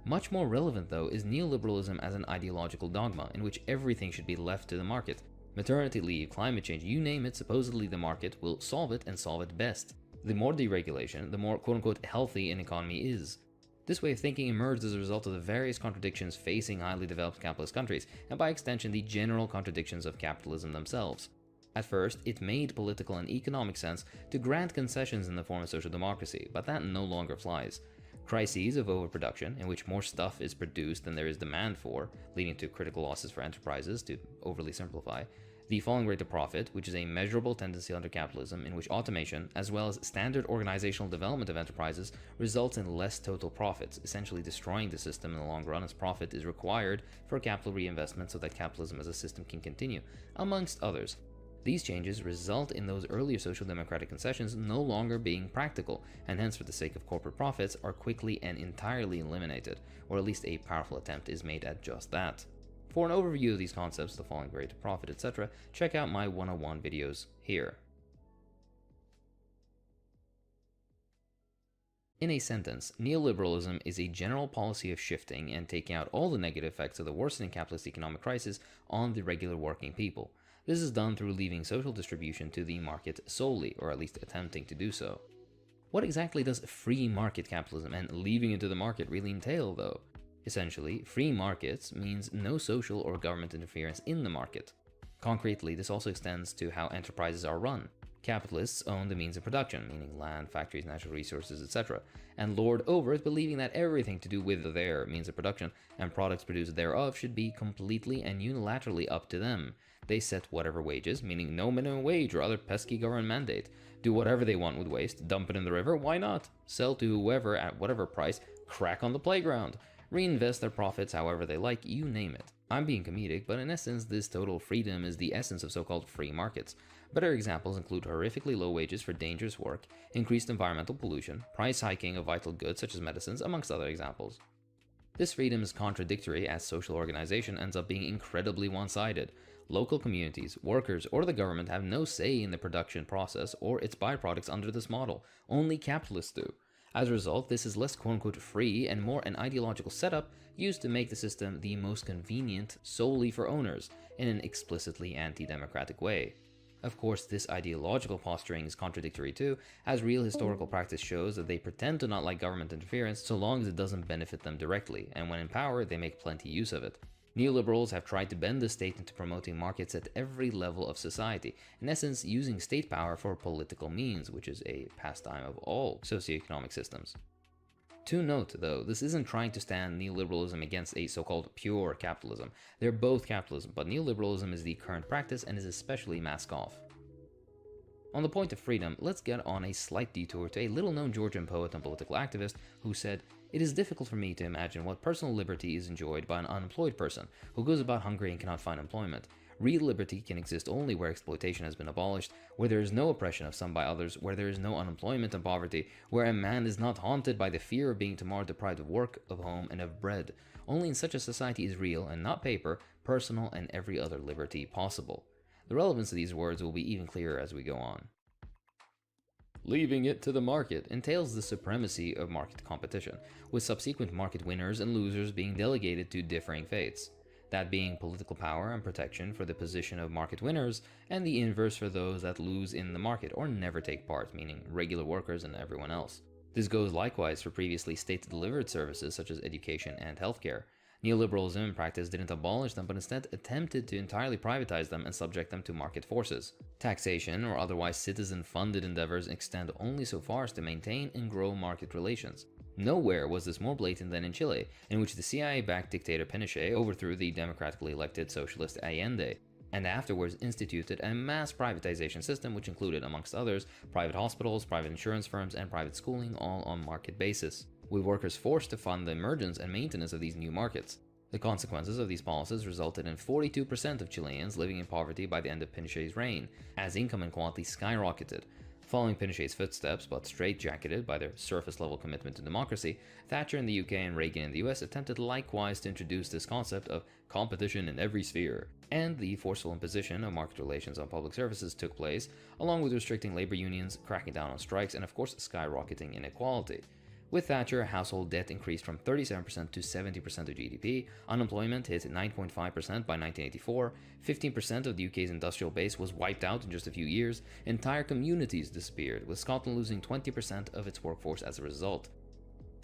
Much more relevant, though, is neoliberalism as an ideological dogma, in which everything should be left to the market. Maternity leave, climate change, you name it, supposedly the market will solve it and solve it best. The more deregulation, the more quote-unquote healthy an economy is. This way of thinking emerged as a result of the various contradictions facing highly developed capitalist countries, and by extension the general contradictions of capitalism themselves. At first, it made political and economic sense to grant concessions in the form of social democracy, but that no longer flies. Crises of overproduction, in which more stuff is produced than there is demand for, leading to critical losses for enterprises, to overly simplify. The falling rate of profit, which is a measurable tendency under capitalism in which automation, as well as standard organizational development of enterprises, results in less total profits, essentially destroying the system in the long run as profit is required for capital reinvestment so that capitalism as a system can continue, amongst others. These changes result in those earlier social democratic concessions no longer being practical, and hence for the sake of corporate profits are quickly and entirely eliminated, or at least a powerful attempt is made at just that. For an overview of these concepts, the falling rate of profit, etc., check out my 101 videos here. In a sentence, neoliberalism is a general policy of shifting and taking out all the negative effects of the worsening capitalist economic crisis on the regular working people. This is done through leaving social distribution to the market solely, or at least attempting to do so. What exactly does free market capitalism and leaving it to the market really entail, though? Essentially, free markets means no social or government interference in the market. Concretely, this also extends to how enterprises are run. Capitalists own the means of production, meaning land, factories, natural resources, etc., and lord over it, believing that everything to do with their means of production and products produced thereof should be completely and unilaterally up to them. They set whatever wages, meaning no minimum wage or other pesky government mandate, do whatever they want with waste, dump it in the river, why not? Sell to whoever at whatever price, crack on the playground. Reinvest their profits however they like, you name it. I'm being comedic, but in essence this total freedom is the essence of so-called free markets. Better examples include horrifically low wages for dangerous work, increased environmental pollution, price hiking of vital goods such as medicines, amongst other examples. This freedom is contradictory as social organization ends up being incredibly one-sided. Local communities, workers, or the government have no say in the production process or its byproducts under this model. Only capitalists do. As a result, this is less quote-unquote free and more an ideological setup used to make the system the most convenient solely for owners in an explicitly anti-democratic way. Of course, this ideological posturing is contradictory too, as real historical practice shows that they pretend to not like government interference so long as it doesn't benefit them directly, and when in power, they make plenty use of it. Neoliberals have tried to bend the state into promoting markets at every level of society, in essence using state power for political means, which is a pastime of all socioeconomic systems. To note, though, this isn't trying to stand neoliberalism against a so-called pure capitalism. They're both capitalism, but neoliberalism is the current practice and is especially mask off. On the point of freedom, let's get on a slight detour to a little-known Georgian poet and political activist who said, "It is difficult for me to imagine what personal liberty is enjoyed by an unemployed person who goes about hungry and cannot find employment. Real liberty can exist only where exploitation has been abolished, where there is no oppression of some by others, where there is no unemployment and poverty, where a man is not haunted by the fear of being tomorrow deprived of work, of home, and of bread. Only in such a society is real, and not paper, personal, and every other liberty possible. The relevance of these words will be even clearer as we go on. Leaving it to the market entails the supremacy of market competition, with subsequent market winners and losers being delegated to differing fates. That being political power and protection for the position of market winners, and the inverse for those that lose in the market or never take part, meaning regular workers and everyone else. This goes likewise for previously state-delivered services such as education and healthcare. Neoliberalism in practice didn't abolish them, but instead attempted to entirely privatize them and subject them to market forces. Taxation or otherwise citizen-funded endeavors extend only so far as to maintain and grow market relations. Nowhere was this more blatant than in Chile, in which the CIA-backed dictator Pinochet overthrew the democratically elected socialist Allende, and afterwards instituted a mass privatization system which included, amongst others, private hospitals, private insurance firms, and private schooling, all on market basis, with workers forced to fund the emergence and maintenance of these new markets. The consequences of these policies resulted in 42% of Chileans living in poverty by the end of Pinochet's reign, as income inequality skyrocketed. Following Pinochet's footsteps, but straitjacketed by their surface-level commitment to democracy, Thatcher in the UK and Reagan in the US attempted likewise to introduce this concept of competition in every sphere, and the forceful imposition of market relations on public services took place, along with restricting labor unions, cracking down on strikes, and of course skyrocketing inequality. With Thatcher, household debt increased from 37% to 70% of GDP, unemployment hit 9.5% by 1984, 15% of the UK's industrial base was wiped out in just a few years, entire communities disappeared, with Scotland losing 20% of its workforce as a result.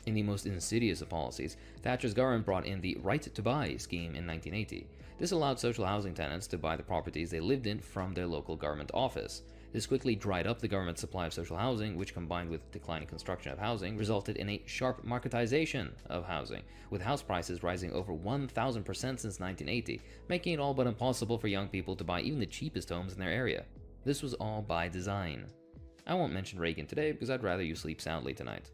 In the most insidious of policies, Thatcher's government brought in the Right to Buy scheme in 1980. This allowed social housing tenants to buy the properties they lived in from their local government office. This quickly dried up the government's supply of social housing, which combined with declining construction of housing resulted in a sharp marketization of housing, with house prices rising over 1,000% since 1980, making it all but impossible for young people to buy even the cheapest homes in their area. This was all by design. I won't mention Reagan today because I'd rather you sleep soundly tonight.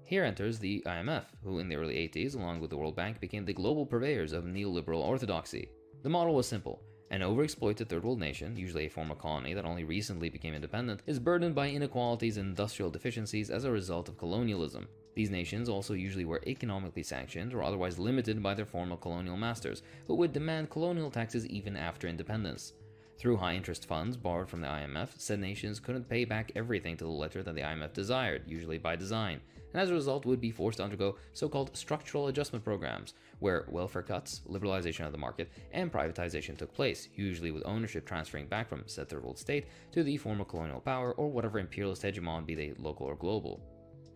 Here enters the IMF, who in the early 80s, along with the World Bank, became the global purveyors of neoliberal orthodoxy. The model was simple. An overexploited third world nation, usually a former colony that only recently became independent, is burdened by inequalities and industrial deficiencies as a result of colonialism. These nations also usually were economically sanctioned or otherwise limited by their former colonial masters, who would demand colonial taxes even after independence. Through high-interest funds borrowed from the IMF, said nations couldn't pay back everything to the letter that the IMF desired, usually by design, and as a result would be forced to undergo so-called structural adjustment programs, where welfare cuts, liberalization of the market, and privatization took place, usually with ownership transferring back from said third world state to the former colonial power or whatever imperialist hegemon, be they local or global.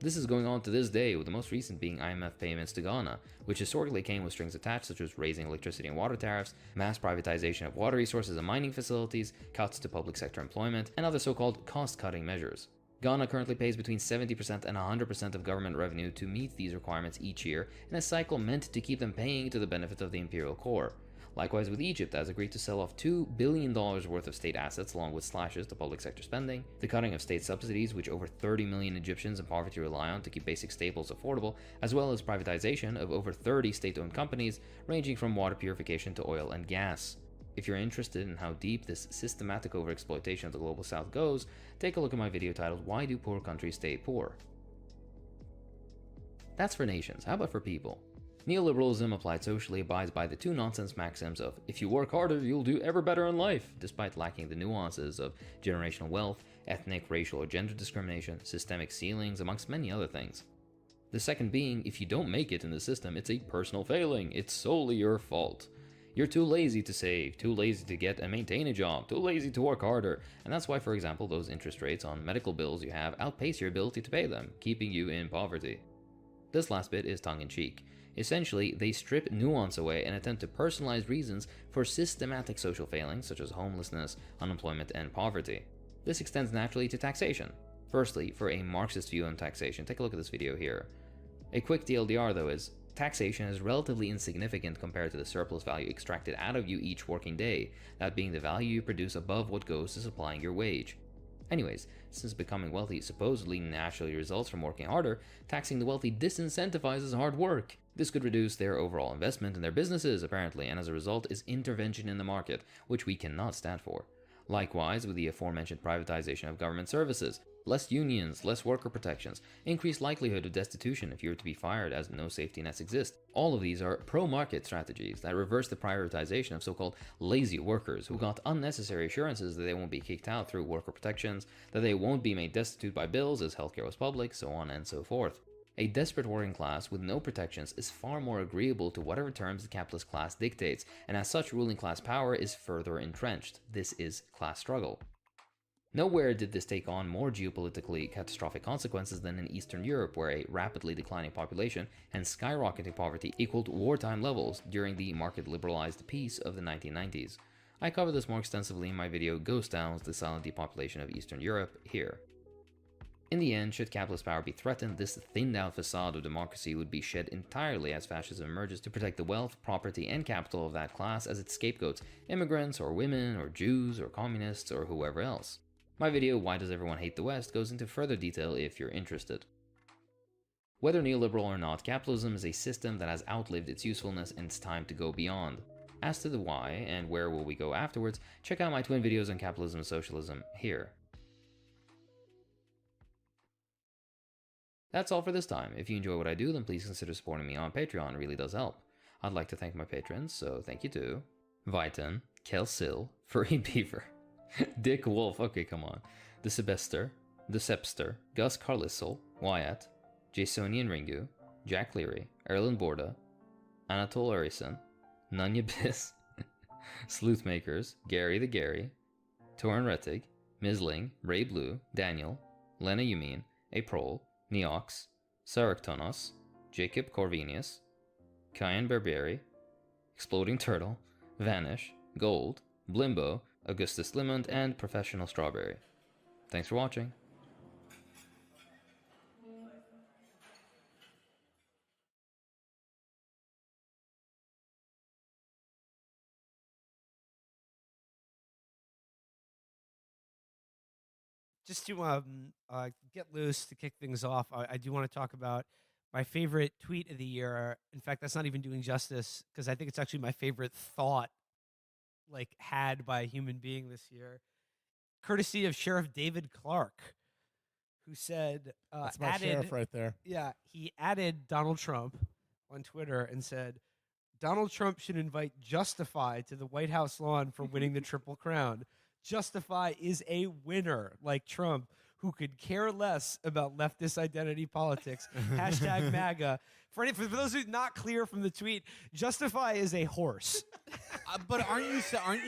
This is going on to this day, with the most recent being IMF payments to Ghana, which historically came with strings attached such as raising electricity and water tariffs, mass privatization of water resources and mining facilities, cuts to public sector employment, and other so-called cost-cutting measures. Ghana currently pays between 70% and 100% of government revenue to meet these requirements each year, in a cycle meant to keep them paying to the benefit of the imperial core. Likewise with Egypt, has agreed to sell off $2 billion worth of state assets along with slashes to public sector spending, the cutting of state subsidies which over 30 million Egyptians in poverty rely on to keep basic staples affordable, as well as privatization of over 30 state-owned companies ranging from water purification to oil and gas. If you're interested in how deep this systematic overexploitation of the global south goes, take a look at my video titled Why Do Poor Countries Stay Poor? That's for nations, how about for people? Neoliberalism applied socially abides by the two nonsense maxims of if you work harder, you'll do ever better in life, despite lacking the nuances of generational wealth, ethnic, racial, or gender discrimination, systemic ceilings, amongst many other things. The second being, if you don't make it in the system, it's a personal failing, it's solely your fault. You're too lazy to save, too lazy to get and maintain a job, too lazy to work harder, and that's why, for example, those interest rates on medical bills you have outpace your ability to pay them, keeping you in poverty. This last bit is tongue-in-cheek. Essentially, they strip nuance away and attempt to personalize reasons for systematic social failings such as homelessness, unemployment, and poverty. This extends naturally to taxation. Firstly, for a Marxist view on taxation, take a look at this video here. A quick TLDR though is, taxation is relatively insignificant compared to the surplus value extracted out of you each working day, that being the value you produce above what goes to supplying your wage. Anyways, since becoming wealthy supposedly naturally results from working harder, taxing the wealthy disincentivizes hard work. This could reduce their overall investment in their businesses, apparently, and as a result is intervention in the market, which we cannot stand for. Likewise, with the aforementioned privatization of government services, less unions, less worker protections, increased likelihood of destitution if you were to be fired as no safety nets exist. All of these are pro-market strategies that reverse the prioritization of so-called lazy workers who got unnecessary assurances that they won't be kicked out through worker protections, that they won't be made destitute by bills as healthcare was public, so on and so forth. A desperate working class with no protections is far more agreeable to whatever terms the capitalist class dictates, and as such ruling class power is further entrenched. This is class struggle. Nowhere did this take on more geopolitically catastrophic consequences than in Eastern Europe, where a rapidly declining population and skyrocketing poverty equaled wartime levels during the market-liberalized peace of the 1990s. I cover this more extensively in my video Ghost Towns, the Silent Depopulation of Eastern Europe, here. In the end, should capitalist power be threatened, this thinned-out facade of democracy would be shed entirely as fascism emerges to protect the wealth, property, and capital of that class as its scapegoats immigrants, or women, or Jews, or communists, or whoever else. My video, Why Does Everyone Hate the West, goes into further detail if you're interested. Whether neoliberal or not, capitalism is a system that has outlived its usefulness and it's time to go beyond. As to the why, and where will we go afterwards, check out my twin videos on capitalism and socialism here. That's all for this time. If you enjoy what I do, then please consider supporting me on Patreon, it really does help. I'd like to thank my patrons, so thank you to Viton, Kelsil, Furry Beaver, Dick Wolf, okay come on, The Sebester, The Sepster, Gus Carlisle, Wyatt, Jasonian Ringu, Jack Leary, Erlen Borda, Anatol Urison, Nunya Biss, Sleuthmakers, Gary the Gary, Torin Rettig, Misling, Ray Blue, Daniel, Lena Yumin, Aprol, Neox, Saractonos, Jacob Corvinius, Kyan Barbieri, Exploding Turtle, Vanish, Gold, Blimbo, Augustus Limond, and Professional Strawberry. Thanks for watching. Just to get loose, to kick things off, I do want to talk about my favorite tweet of the year. In fact, that's not even doing justice, because I think it's actually my favorite thought had by a human being this year, courtesy of Sheriff David Clark, who said, that's my sheriff right there. Yeah, he added Donald Trump on Twitter and said, Donald Trump should invite Justify to the White House lawn for winning the Triple Crown. Justify is a winner, like Trump, who could care less about leftist identity politics. Hashtag MAGA. For those who are not clear from the tweet, Justify is a horse. But aren't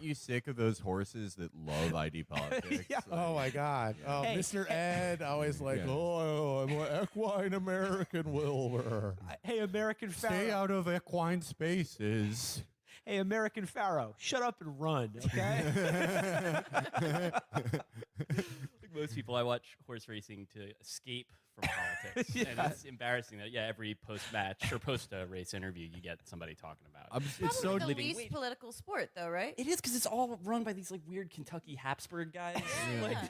you sick of those horses that love ID politics? Yeah. Oh my God! Oh, Hey. Mr. Ed always like, Yeah. oh, I'm an equine American Wilbur. Hey, American Pharaoh. Stay out of equine spaces. Hey, American Pharaoh, shut up and run, okay? Like most people, I watch horse racing to escape from politics. Yeah. And it's embarrassing that, every post-match or post-race interview, you get somebody talking about it. It's so the least political sport, though, right? It is, because it's all run by these weird Kentucky Habsburg guys.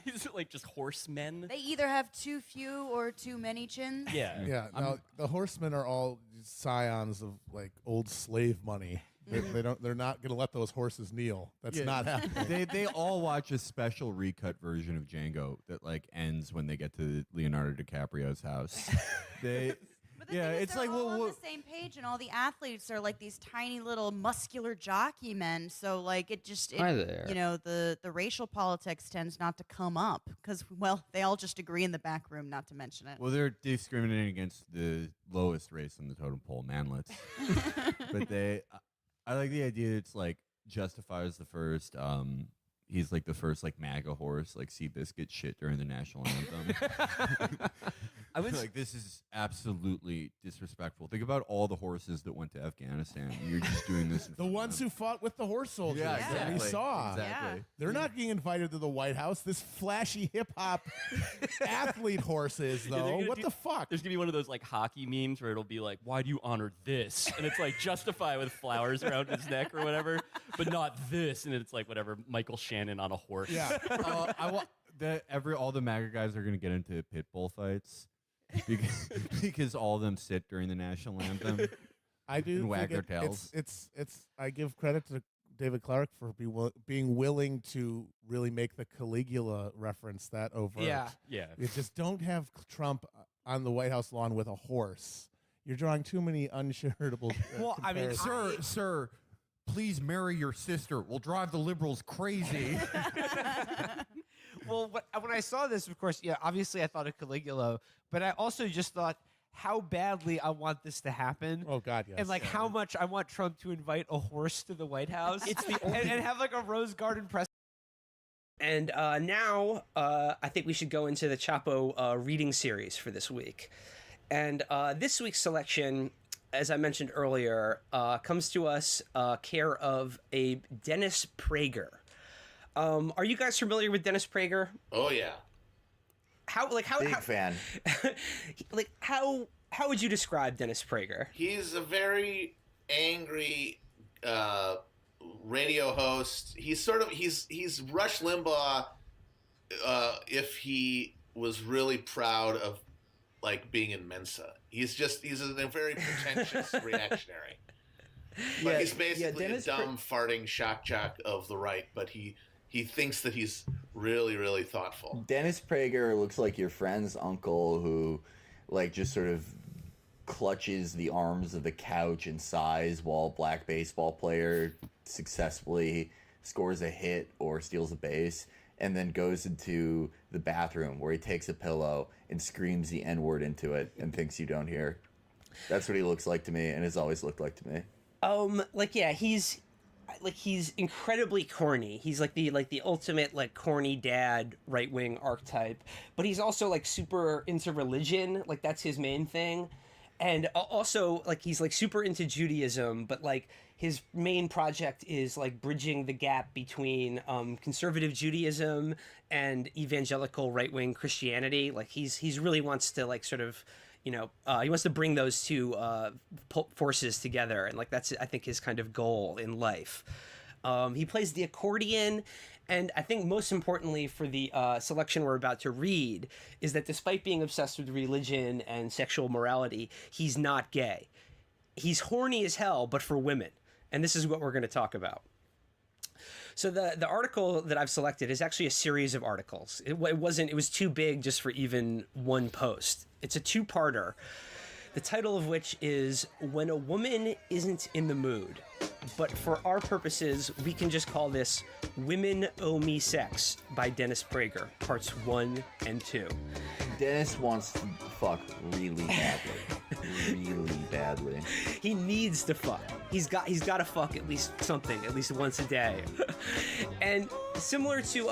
These are just horsemen. They either have too few or too many chins. Yeah. Yeah. Now the horsemen are all scions of old slave money. They're not going to let those horses kneel. That's not happening. They all watch a special recut version of Django that ends when they get to Leonardo DiCaprio's house. But the thing is, it's they're like all on the same page, and all the athletes are like these tiny little muscular jockey men. So Hi there. The racial politics tends not to come up because they all just agree in the back room not to mention it. Well, they're discriminating against the lowest race on the totem pole, manlets. But I like the idea it's Justify is the first. He's the first MAGA horse, Seabiscuit shit during the national anthem. I was this is absolutely disrespectful. Think about all the horses that went to Afghanistan. You're just doing this. The ones who fought with the horse soldiers that we saw. Exactly. They're not being invited to the White House. This flashy hip hop athlete horses, though. What the fuck? There's going to be one of those hockey memes where it'll be why do you honor this? And it's Justify with flowers around his neck or whatever, but not this. And it's whatever, Michael Shannon on a horse. Yeah. all the MAGA guys are gonna get into pit bull fights because all of them sit during the national anthem. I do and wag think their tails. It's I give credit to David Clark for being willing to really make the Caligula reference that overt. Yeah. Yeah. You just don't have Trump on the White House lawn with a horse. You're drawing too many uncharitable. Well, I mean, Sir, please marry your sister. We'll drive the liberals crazy. Well, when I saw this, of course, yeah, obviously I thought of Caligula, but I also just thought how badly I want this to happen. Oh God, yes. And like how much I want Trump to invite a horse to the White House. It's the and have like a Rose Garden press. And now I think we should go into the Chapo reading series for this week. And this week's selection, as I mentioned earlier, comes to us care of a Dennis Prager. Are you guys familiar with Dennis Prager? Oh yeah. Big fan. How would you describe Dennis Prager? He's a very angry radio host. He's Rush Limbaugh if he was really proud of like being in Mensa. He's a very pretentious reactionary. But he's basically a dumb farting shock jock of the right, but he thinks that he's really, really thoughtful. Dennis Prager looks like your friend's uncle who, like, just sort of clutches the arms of the couch and sighs while a black baseball player successfully scores a hit or steals a base, and then goes into the bathroom where he takes a pillow and screams the N-word into it and thinks you don't hear. That's what he looks like to me, and has always looked like to me. He's incredibly corny. He's like the ultimate like corny dad right-wing archetype, but he's also like super into religion. Like that's his main thing. And also like he's like super into Judaism, but like his main project is like bridging the gap between conservative Judaism and evangelical right-wing Christianity. Like he's really wants to like sort of, he wants to bring those two forces together, and like that's I think his kind of goal in life. He plays the accordion, and I think most importantly for the selection we're about to read is that despite being obsessed with religion and sexual morality, he's not gay. He's horny as hell, but for women, and this is what we're going to talk about. So the article that I've selected is actually a series of articles. It was too big just for even one post. It's a two-parter, the title of which is When a Woman Isn't in the Mood. But for our purposes, we can just call this Women Owe Me Sex by Dennis Prager, parts 1 and 2. Dennis wants to fuck really badly. Really badly. He needs to fuck. He's got to fuck at least something, at least once a day. And similar to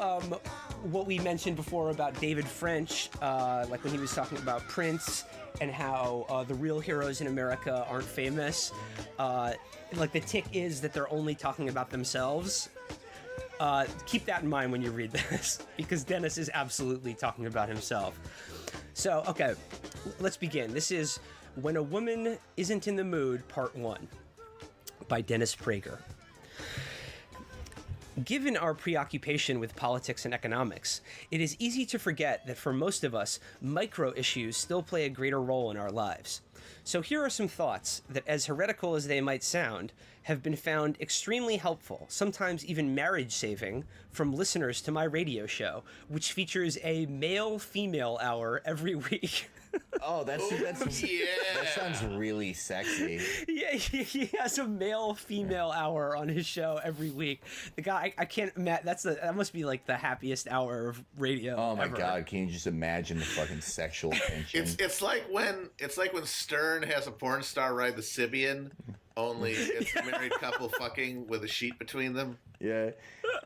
what we mentioned before about David French, like when he was talking about Prince and how the real heroes in America aren't famous, like the tick is that they're only talking about themselves. Keep that in mind when you read this, because Dennis is absolutely talking about himself. So, okay, let's begin. This is When a Woman Isn't in the Mood, Part 1, by Dennis Prager. Given our preoccupation with politics and economics, it is easy to forget that for most of us, micro issues still play a greater role in our lives. So here are some thoughts that, as heretical as they might sound, have been found extremely helpful, sometimes even marriage-saving, from listeners to my radio show, which features a male-female hour every week. Oh, that sounds really sexy. Yeah, he has a male-female hour on his show every week. The guy, I can't imagine, that must be like the happiest hour of radio. Oh my ever. God! Can you just imagine the fucking sexual tension? It's like when Stern has a porn star ride the Sibian, only it's a married couple fucking with a sheet between them. Yeah,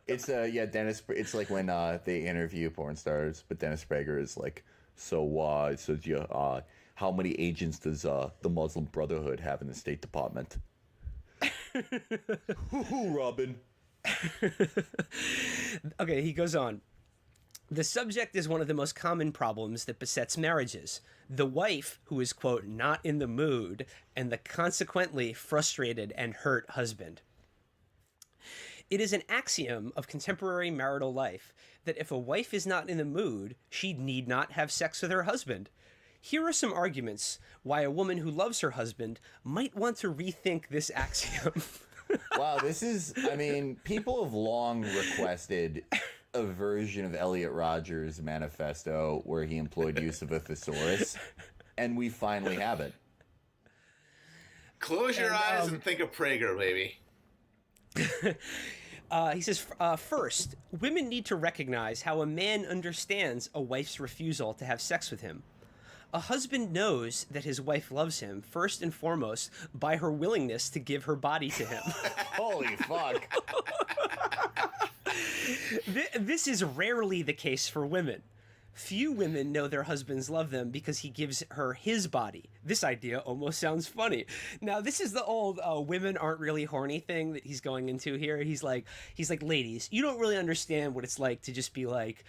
it's Dennis. It's like when they interview porn stars, but Dennis Prager is like, so how many agents does the Muslim Brotherhood have in the State Department? Robin. Okay, he goes on. The subject is one of the most common problems that besets marriages. The wife who is, quote, not in the mood, and the consequently frustrated and hurt husband. It is an axiom of contemporary marital life that if a wife is not in the mood, she need not have sex with her husband. Here are some arguments why a woman who loves her husband might want to rethink this axiom. Wow, this is, I mean, people have long requested a version of Elliot Rodgers' manifesto where he employed use of a thesaurus, and we finally have it. Close your eyes and think of Prager, baby. He says, first, women need to recognize how a man understands a wife's refusal to have sex with him. A husband knows that his wife loves him, first and foremost, by her willingness to give her body to him. Holy fuck. This is rarely the case for women. Few women know their husbands love them because he gives her his body. This idea almost sounds funny. Now, this is the old women aren't really horny thing that he's going into here. He's like, ladies, you don't really understand what it's like to just be like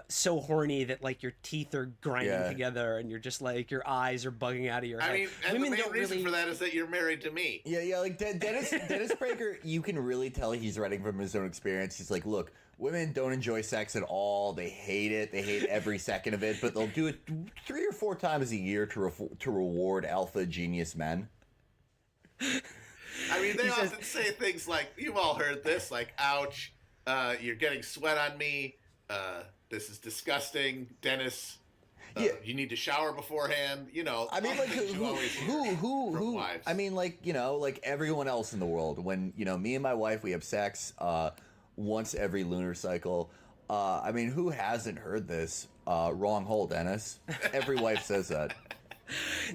so horny that like your teeth are grinding together and you're just like your eyes are bugging out of your head. I mean, and women the main don't reason really... for that is that you're married to me. Yeah, like Dennis Prager, you can really tell he's writing from his own experience. He's like, look, women don't enjoy sex at all. They hate it. They hate every second of it, but they'll do it 3 or 4 times a year to reward alpha genius men. I mean, they often say things like, you've all heard this, like, ouch, you're getting sweat on me, this is disgusting, Dennis, you need to shower beforehand, you know. I mean, like, who, I mean, like, you know, like everyone else in the world, when, you know, me and my wife, we have sex, once every lunar cycle. I mean, who hasn't heard this? Wrong hole, Dennis. Every wife says that.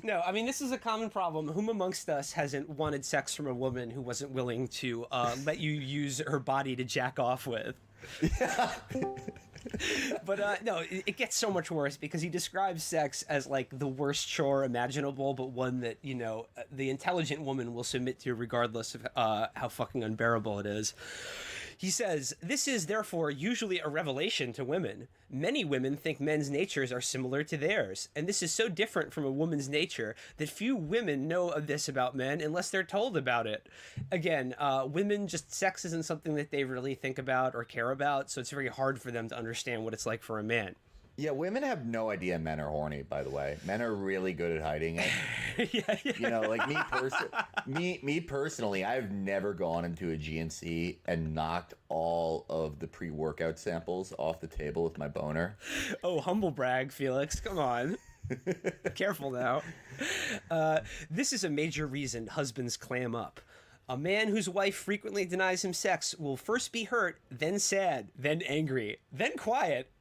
No, I mean, this is a common problem. Whom amongst us hasn't wanted sex from a woman who wasn't willing to let you use her body to jack off with? Yeah. But no, it gets so much worse because he describes sex as like the worst chore imaginable, but one that, you know, the intelligent woman will submit to regardless of how fucking unbearable it is. He says, this is therefore usually a revelation to women. Many women think men's natures are similar to theirs, and this is so different from a woman's nature that few women know of this about men unless they're told about it. Again, women, just sex isn't something that they really think about or care about, so it's very hard for them to understand what it's like for a man. Yeah, women have no idea men are horny, by the way. Men are really good at hiding it. Yeah. You know, like me personally, I've never gone into a GNC and knocked all of the pre-workout samples off the table with my boner. Oh, humble brag, Felix. Come on. Careful now. This is a major reason husbands clam up. A man whose wife frequently denies him sex will first be hurt, then sad, then angry, then quiet.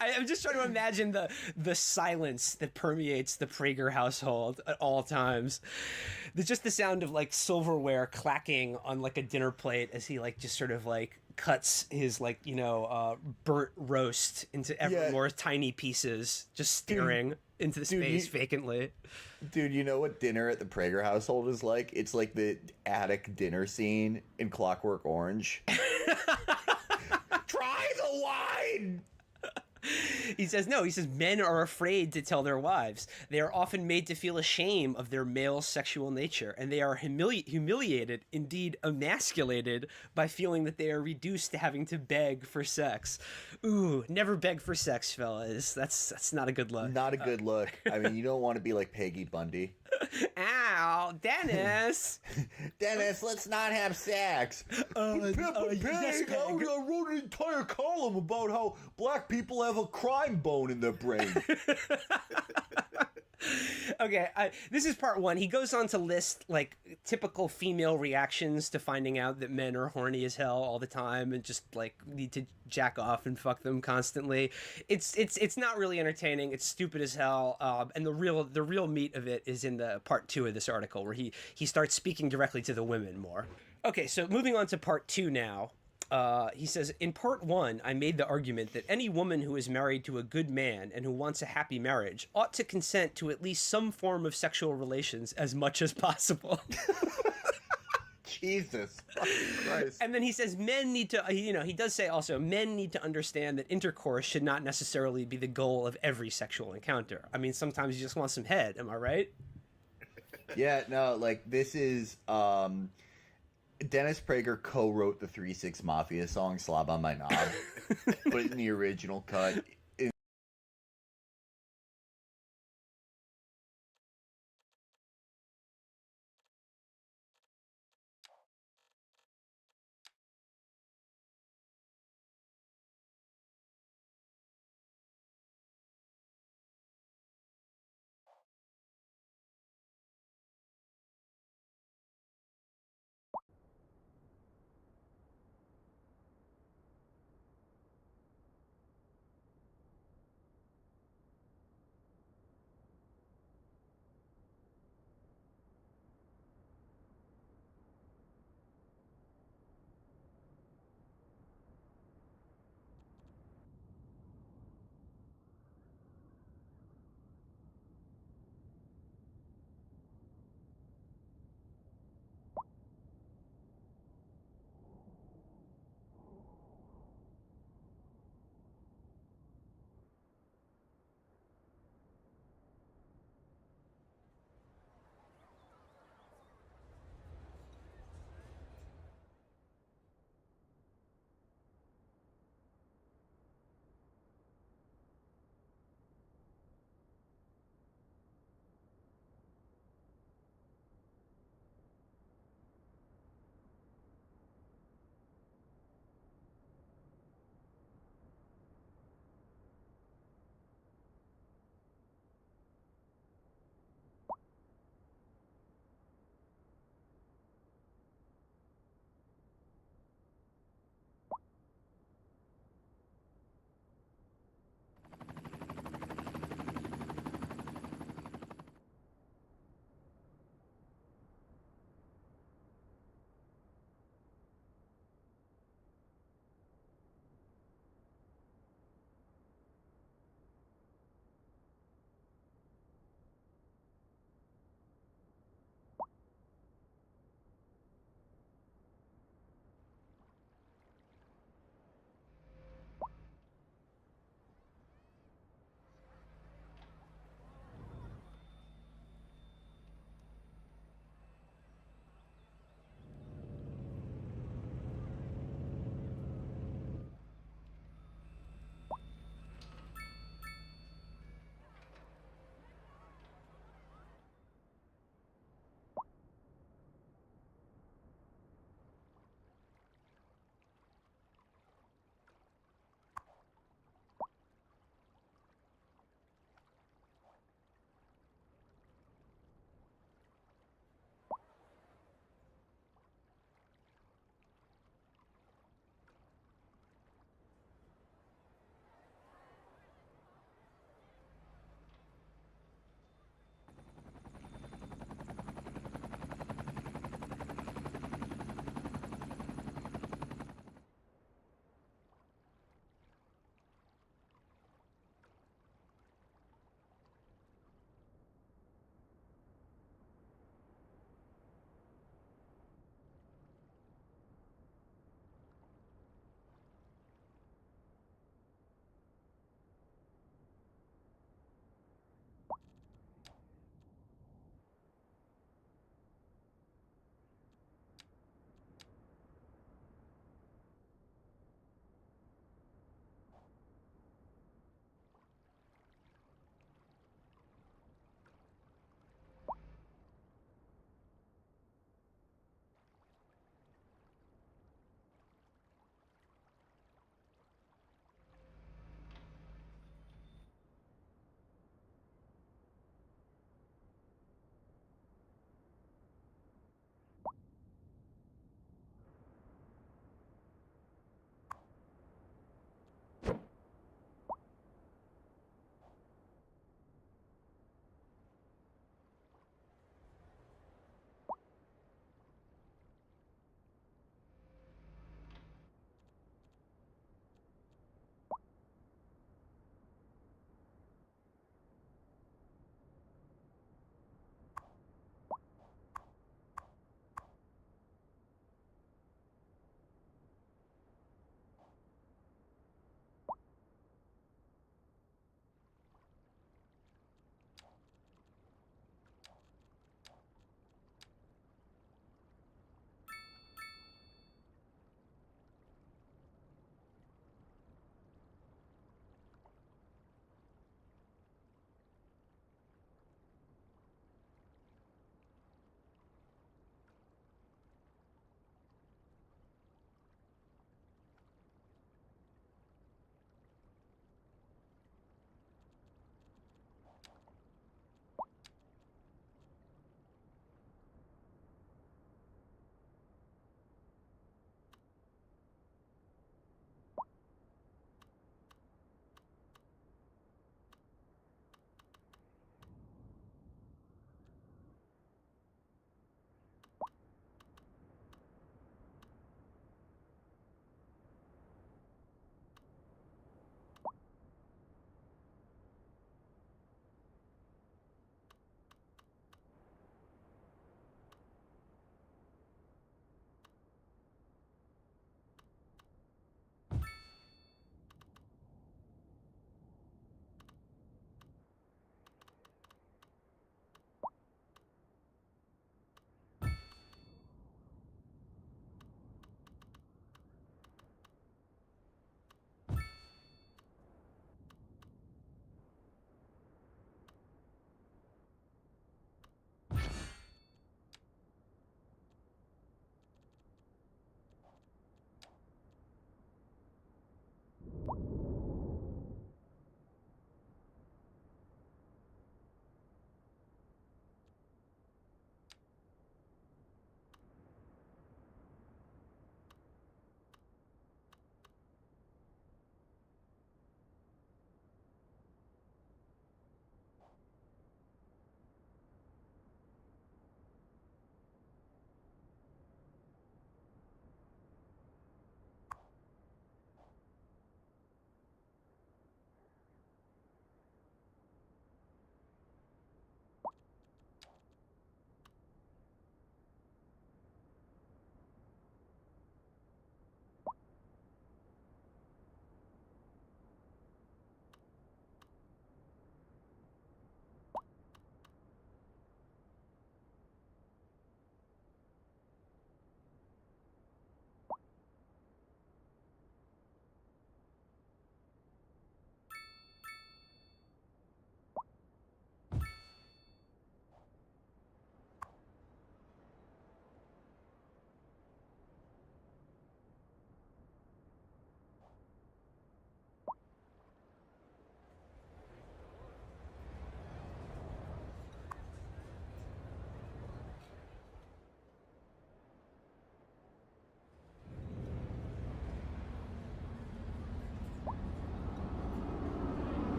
I'm just trying to imagine the silence that permeates the Prager household at all times. There's just the sound of like silverware clacking on like a dinner plate as he like just sort of like cuts his like, you know, burnt roast into ever more tiny pieces, just staring into the space vacantly. Dude, you know what dinner at the Prager household is like? It's like the attic dinner scene in Clockwork Orange. Try the wine! He says, no, he says men are afraid to tell their wives. They are often made to feel ashamed of their male sexual nature, and they are humiliated, indeed emasculated, by feeling that they are reduced to having to beg for sex. Ooh, never beg for sex, fellas. That's not a good look. Not a good look. I mean, you don't want to be like Peggy Bundy. Ow, Dennis! Dennis, let's not have sex. Yes, Peg. I wrote an entire column about how black people have a crime bone in their brain. Okay, this is part 1. He goes on to list like typical female reactions to finding out that men are horny as hell all the time and just like need to jack off and fuck them constantly. It's not really entertaining. It's stupid as hell. And the real meat of it is in the part 2 of this article where he starts speaking directly to the women more. Okay, so moving on to part 2 now. He says, in part 1, I made the argument that any woman who is married to a good man and who wants a happy marriage ought to consent to at least some form of sexual relations as much as possible. Jesus Christ. And then he says men need to, you know, he does say also men need to understand that intercourse should not necessarily be the goal of every sexual encounter. I mean, sometimes you just want some head, am I right? Yeah, no, like this is Dennis Prager co-wrote the 3-6 Mafia song "Slob on My Knob," but in the original cut,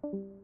you